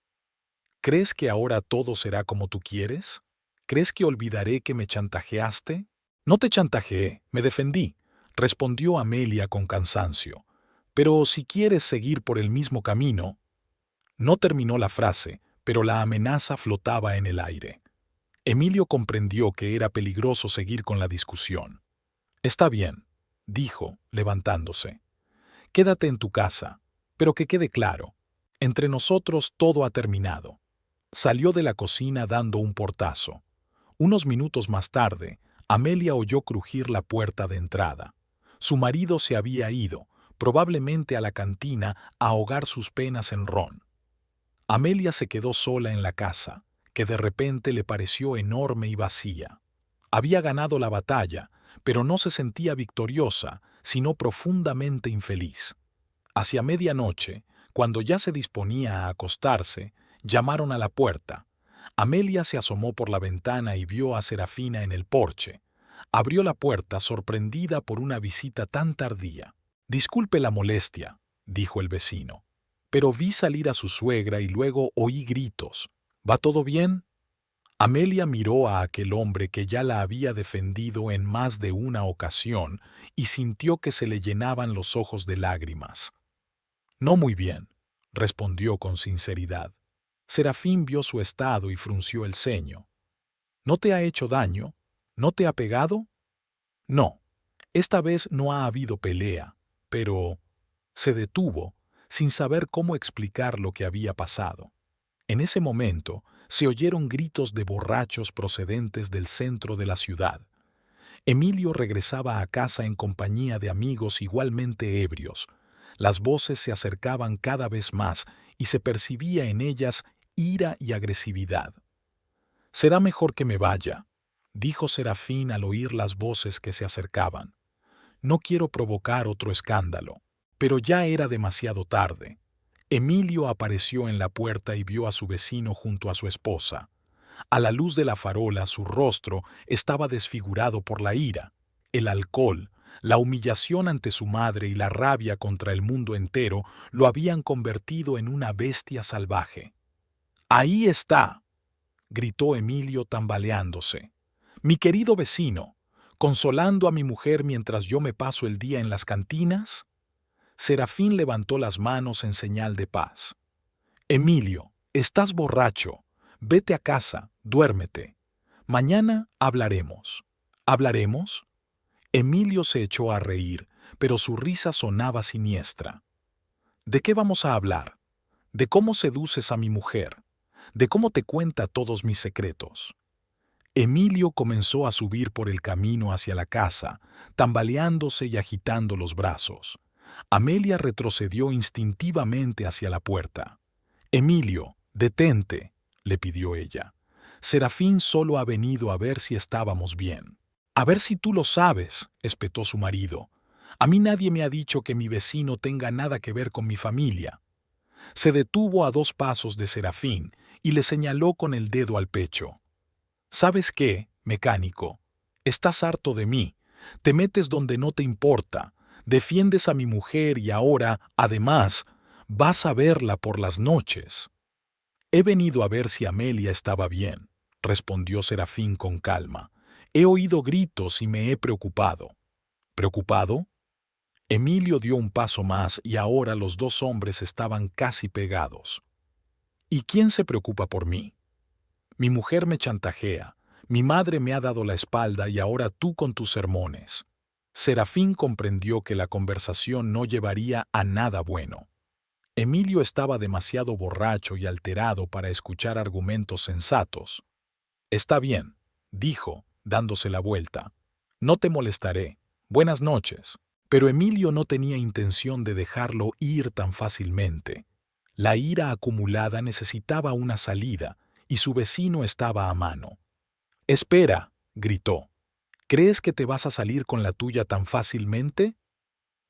¿Crees que ahora todo será como tú quieres? ¿Crees que olvidaré que me chantajeaste? No te chantajeé, me defendí, respondió Amelia con cansancio. Pero si quieres seguir por el mismo camino... No terminó la frase, pero la amenaza flotaba en el aire. Emilio comprendió que era peligroso seguir con la discusión. Está bien, dijo, levantándose. Quédate en tu casa, pero que quede claro, entre nosotros todo ha terminado. Salió de la cocina dando un portazo. Unos minutos más tarde, Amelia oyó crujir la puerta de entrada. Su marido se había ido, probablemente a la cantina, a ahogar sus penas en ron. Amelia se quedó sola en la casa, que de repente le pareció enorme y vacía. Había ganado la batalla, pero no se sentía victoriosa, sino profundamente infeliz. Hacia medianoche, cuando ya se disponía a acostarse, llamaron a la puerta. Amelia se asomó por la ventana y vio a Serafina en el porche. Abrió la puerta sorprendida por una visita tan tardía. «Disculpe la molestia», dijo el vecino, «pero vi salir a su suegra y luego oí gritos. ¿Va todo bien?» Amelia miró a aquel hombre que ya la había defendido en más de una ocasión y sintió que se le llenaban los ojos de lágrimas. «No muy bien», respondió con sinceridad. Serafín vio su estado y frunció el ceño. «¿No te ha hecho daño? ¿No te ha pegado?» «No, esta vez no ha habido pelea, pero...» Se detuvo, sin saber cómo explicar lo que había pasado. En ese momento se oyeron gritos de borrachos procedentes del centro de la ciudad. Emilio regresaba a casa en compañía de amigos igualmente ebrios. Las voces se acercaban cada vez más y se percibía en ellas ira y agresividad. «Será mejor que me vaya», dijo Serafín al oír las voces que se acercaban. «No quiero provocar otro escándalo». Pero ya era demasiado tarde. Emilio apareció en la puerta y vio a su vecino junto a su esposa. A la luz de la farola su rostro estaba desfigurado por la ira, el alcohol, la humillación ante su madre y la rabia contra el mundo entero lo habían convertido en una bestia salvaje. «Ahí está», gritó Emilio tambaleándose. «Mi querido vecino, consolando a mi mujer mientras yo me paso el día en las cantinas». Serafín levantó las manos en señal de paz. «Emilio, estás borracho. Vete a casa, duérmete. Mañana hablaremos». «¿Hablaremos?» Emilio se echó a reír, pero su risa sonaba siniestra. «¿De qué vamos a hablar? ¿De cómo seduces a mi mujer? ¿De cómo te cuenta todos mis secretos?» Emilio comenzó a subir por el camino hacia la casa, tambaleándose y agitando los brazos. Amelia retrocedió instintivamente hacia la puerta. «Emilio, detente», le pidió ella. «Serafín solo ha venido a ver si estábamos bien». «A ver si tú lo sabes», espetó su marido. «A mí nadie me ha dicho que mi vecino tenga nada que ver con mi familia». Se detuvo a 2 pasos de Serafín y le señaló con el dedo al pecho. «¿Sabes qué, mecánico? Estás harto de mí. Te metes donde no te importa. Defiendes a mi mujer y ahora, además, vas a verla por las noches». «He venido a ver si Amelia estaba bien», respondió Serafín con calma. «He oído gritos y me he preocupado». «¿Preocupado?» Emilio dio un paso más y ahora los 2 hombres estaban casi pegados. «¿Y quién se preocupa por mí? Mi mujer me chantajea, mi madre me ha dado la espalda y ahora tú con tus sermones». Serafín comprendió que la conversación no llevaría a nada bueno. Emilio estaba demasiado borracho y alterado para escuchar argumentos sensatos. «Está bien», dijo, dándose la vuelta. «No te molestaré. Buenas noches». Pero Emilio no tenía intención de dejarlo ir tan fácilmente. La ira acumulada necesitaba una salida y su vecino estaba a mano. «Espera», gritó. «¿Crees que te vas a salir con la tuya tan fácilmente?»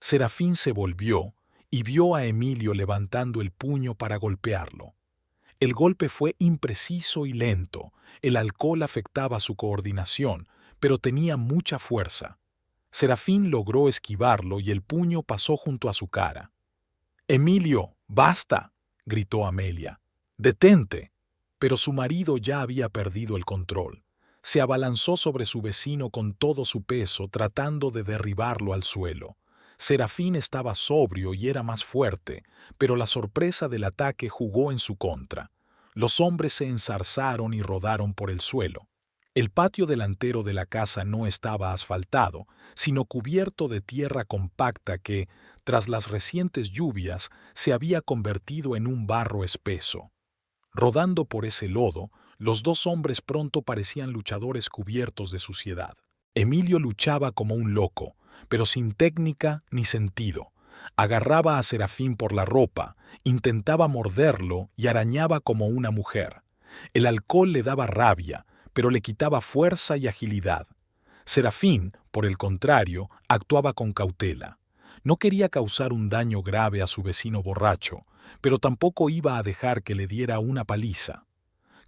Serafín se volvió y vio a Emilio levantando el puño para golpearlo. El golpe fue impreciso y lento. El alcohol afectaba su coordinación, pero tenía mucha fuerza. Serafín logró esquivarlo y el puño pasó junto a su cara. «Emilio, basta», gritó Amelia. «Detente». pero su marido ya había perdido el control. Se abalanzó sobre su vecino con todo su peso, tratando de derribarlo al suelo. Serafín estaba sobrio y era más fuerte, pero la sorpresa del ataque jugó en su contra. Los hombres se enzarzaron y rodaron por el suelo. El patio delantero de la casa no estaba asfaltado, sino cubierto de tierra compacta que, tras las recientes lluvias, se había convertido en un barro espeso. Rodando por ese lodo, los dos hombres pronto parecían luchadores cubiertos de suciedad. Emilio luchaba como un loco, pero sin técnica ni sentido. Agarraba a Serafín por la ropa, intentaba morderlo y arañaba como una mujer. El alcohol le daba rabia, pero le quitaba fuerza y agilidad. Serafín, por el contrario, actuaba con cautela. No quería causar un daño grave a su vecino borracho, pero tampoco iba a dejar que le diera una paliza.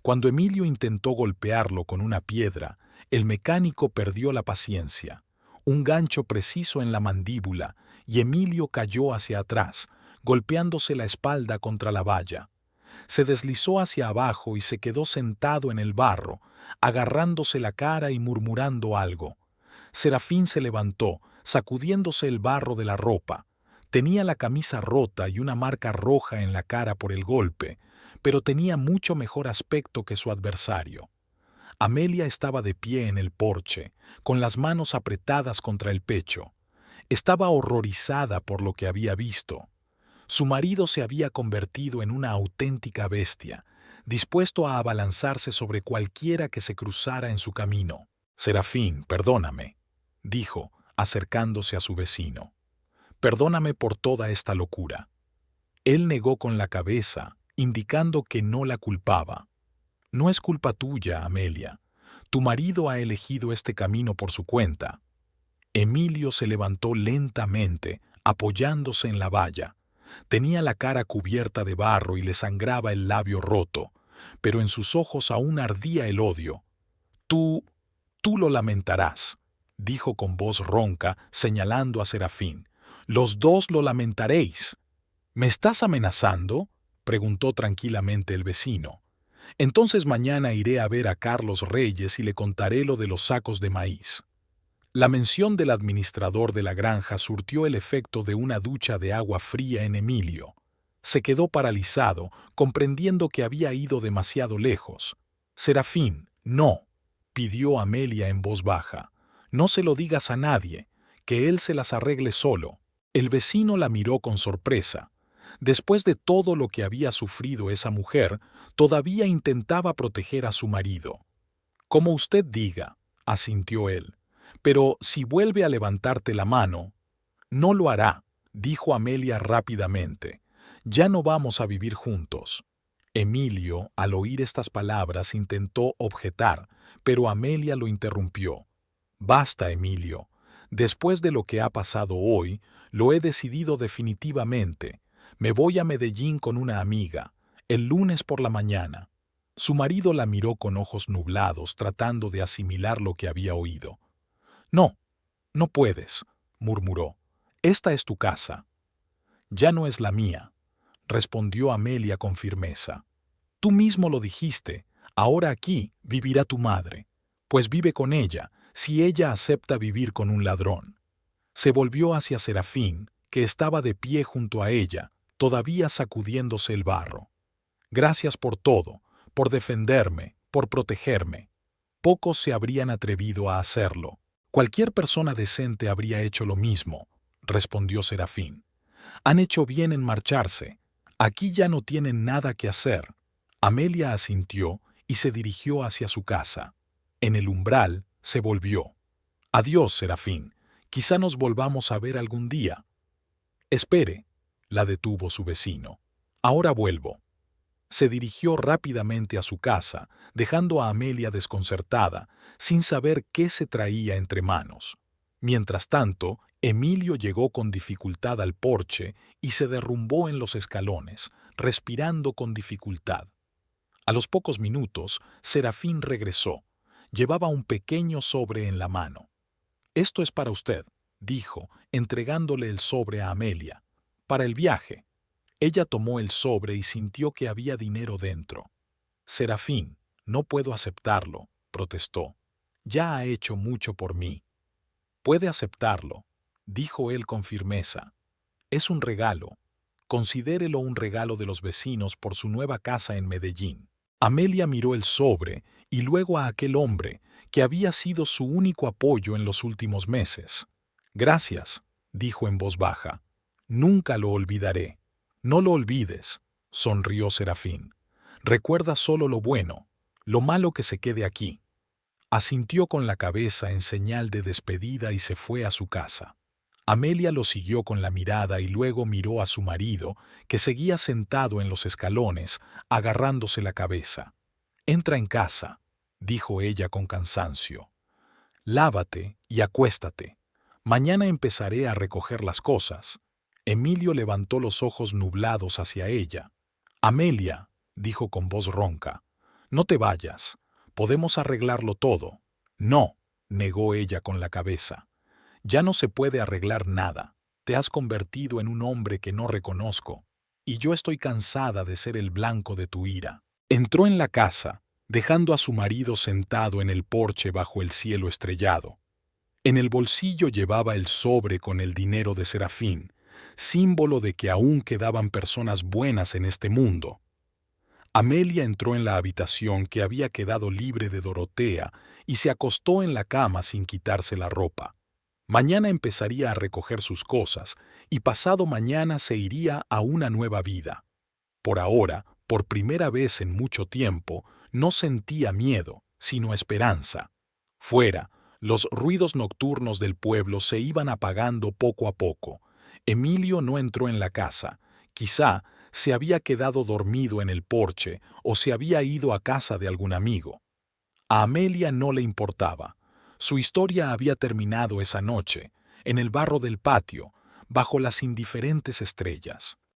Cuando Emilio intentó golpearlo con una piedra, el mecánico perdió la paciencia. Un gancho preciso en la mandíbula y Emilio cayó hacia atrás, golpeándose la espalda contra la valla. Se deslizó hacia abajo y se quedó sentado en el barro, agarrándose la cara y murmurando algo. Serafín se levantó, sacudiéndose el barro de la ropa. Tenía la camisa rota y una marca roja en la cara por el golpe, pero tenía mucho mejor aspecto que su adversario. Amelia estaba de pie en el porche, con las manos apretadas contra el pecho. Estaba horrorizada por lo que había visto. Su marido se había convertido en una auténtica bestia, dispuesto a abalanzarse sobre cualquiera que se cruzara en su camino. «Serafín, perdóname», dijo, acercándose a su vecino. «Perdóname por toda esta locura». Él negó con la cabeza, indicando que no la culpaba. «No es culpa tuya, Amelia. Tu marido ha elegido este camino por su cuenta». Emilio se levantó lentamente, apoyándose en la valla. Tenía la cara cubierta de barro y le sangraba el labio roto, pero en sus ojos aún ardía el odio. «Tú lo lamentarás», dijo con voz ronca, señalando a Serafín. «Los dos lo lamentaréis». «¿Me estás amenazando?», preguntó tranquilamente el vecino. «Entonces mañana iré a ver a Carlos Reyes y le contaré lo de los sacos de maíz». La mención del administrador de la granja surtió el efecto de una ducha de agua fría en Emilio. Se quedó paralizado, comprendiendo que había ido demasiado lejos. «Serafín, no», pidió Amelia en voz baja. «No se lo digas a nadie, que él se las arregle solo». El vecino la miró con sorpresa. Después de todo lo que había sufrido esa mujer, todavía intentaba proteger a su marido. «Como usted diga», asintió él. «Pero si vuelve a levantarte la mano». «No lo hará», dijo Amelia rápidamente. «Ya no vamos a vivir juntos». Emilio, al oír estas palabras, intentó objetar, pero Amelia lo interrumpió. «Basta, Emilio. Después de lo que ha pasado hoy, lo he decidido definitivamente. Me voy a Medellín con una amiga, el lunes por la mañana». Su marido la miró con ojos nublados, tratando de asimilar lo que había oído. «No, no puedes», murmuró. «Esta es tu casa». «Ya no es la mía», respondió Amelia con firmeza. «Tú mismo lo dijiste, ahora aquí vivirá tu madre. Pues vive con ella, si ella acepta vivir con un ladrón». Se volvió hacia Serafín, que estaba de pie junto a ella, todavía sacudiéndose el barro. «Gracias por todo, por defenderme, por protegerme. Pocos se habrían atrevido a hacerlo. Cualquier persona decente habría hecho lo mismo», respondió Serafín. «Han hecho bien en marcharse. Aquí ya no tienen nada que hacer». Amelia asintió y se dirigió hacia su casa. En el umbral se volvió. «Adiós, Serafín. Quizá nos volvamos a ver algún día». «Espere», la detuvo su vecino. «Ahora vuelvo». Se dirigió rápidamente a su casa, dejando a Amelia desconcertada, sin saber qué se traía entre manos. Mientras tanto, Emilio llegó con dificultad al porche y se derrumbó en los escalones, respirando con dificultad. A los pocos minutos, Serafín regresó. Llevaba un pequeño sobre en la mano. «Esto es para usted», dijo, entregándole el sobre a Amelia. «Para el viaje». Ella tomó el sobre y sintió que había dinero dentro. Serafín, no puedo aceptarlo, protestó. Ya ha hecho mucho por mí. Puede aceptarlo, dijo él con firmeza. Es un regalo. Considérelo un regalo de los vecinos por su nueva casa en Medellín. Amelia miró el sobre y luego a aquel hombre, que había sido su único apoyo en los últimos meses. Gracias, dijo en voz baja. Nunca lo olvidaré. No lo olvides, sonrió Serafín. Recuerda solo lo bueno, lo malo que se quede aquí. Asintió con la cabeza en señal de despedida y se fue a su casa. Amelia lo siguió con la mirada y luego miró a su marido, que seguía sentado en los escalones, agarrándose la cabeza. Entra en casa, dijo ella con cansancio. Lávate y acuéstate. Mañana empezaré a recoger las cosas. Emilio levantó los ojos nublados hacia ella. Amelia, dijo con voz ronca, no te vayas. Podemos arreglarlo todo. No, negó ella con la cabeza. Ya no se puede arreglar nada. Te has convertido en un hombre que no reconozco, y yo estoy cansada de ser el blanco de tu ira. Entró en la casa, dejando a su marido sentado en el porche bajo el cielo estrellado. En el bolsillo llevaba el sobre con el dinero de Serafín, símbolo de que aún quedaban personas buenas en este mundo. Amelia entró en la habitación que había quedado libre de Dorotea y se acostó en la cama sin quitarse la ropa. Mañana empezaría a recoger sus cosas y pasado mañana se iría a una nueva vida. Por ahora, por primera vez en mucho tiempo, no sentía miedo, sino esperanza. Fuera, los ruidos nocturnos del pueblo se iban apagando poco a poco. Emilio no entró en la casa. Quizá se había quedado dormido en el porche o se había ido a casa de algún amigo. A Amelia no le importaba. Su historia había terminado esa noche, en el barro del patio, bajo las indiferentes estrellas.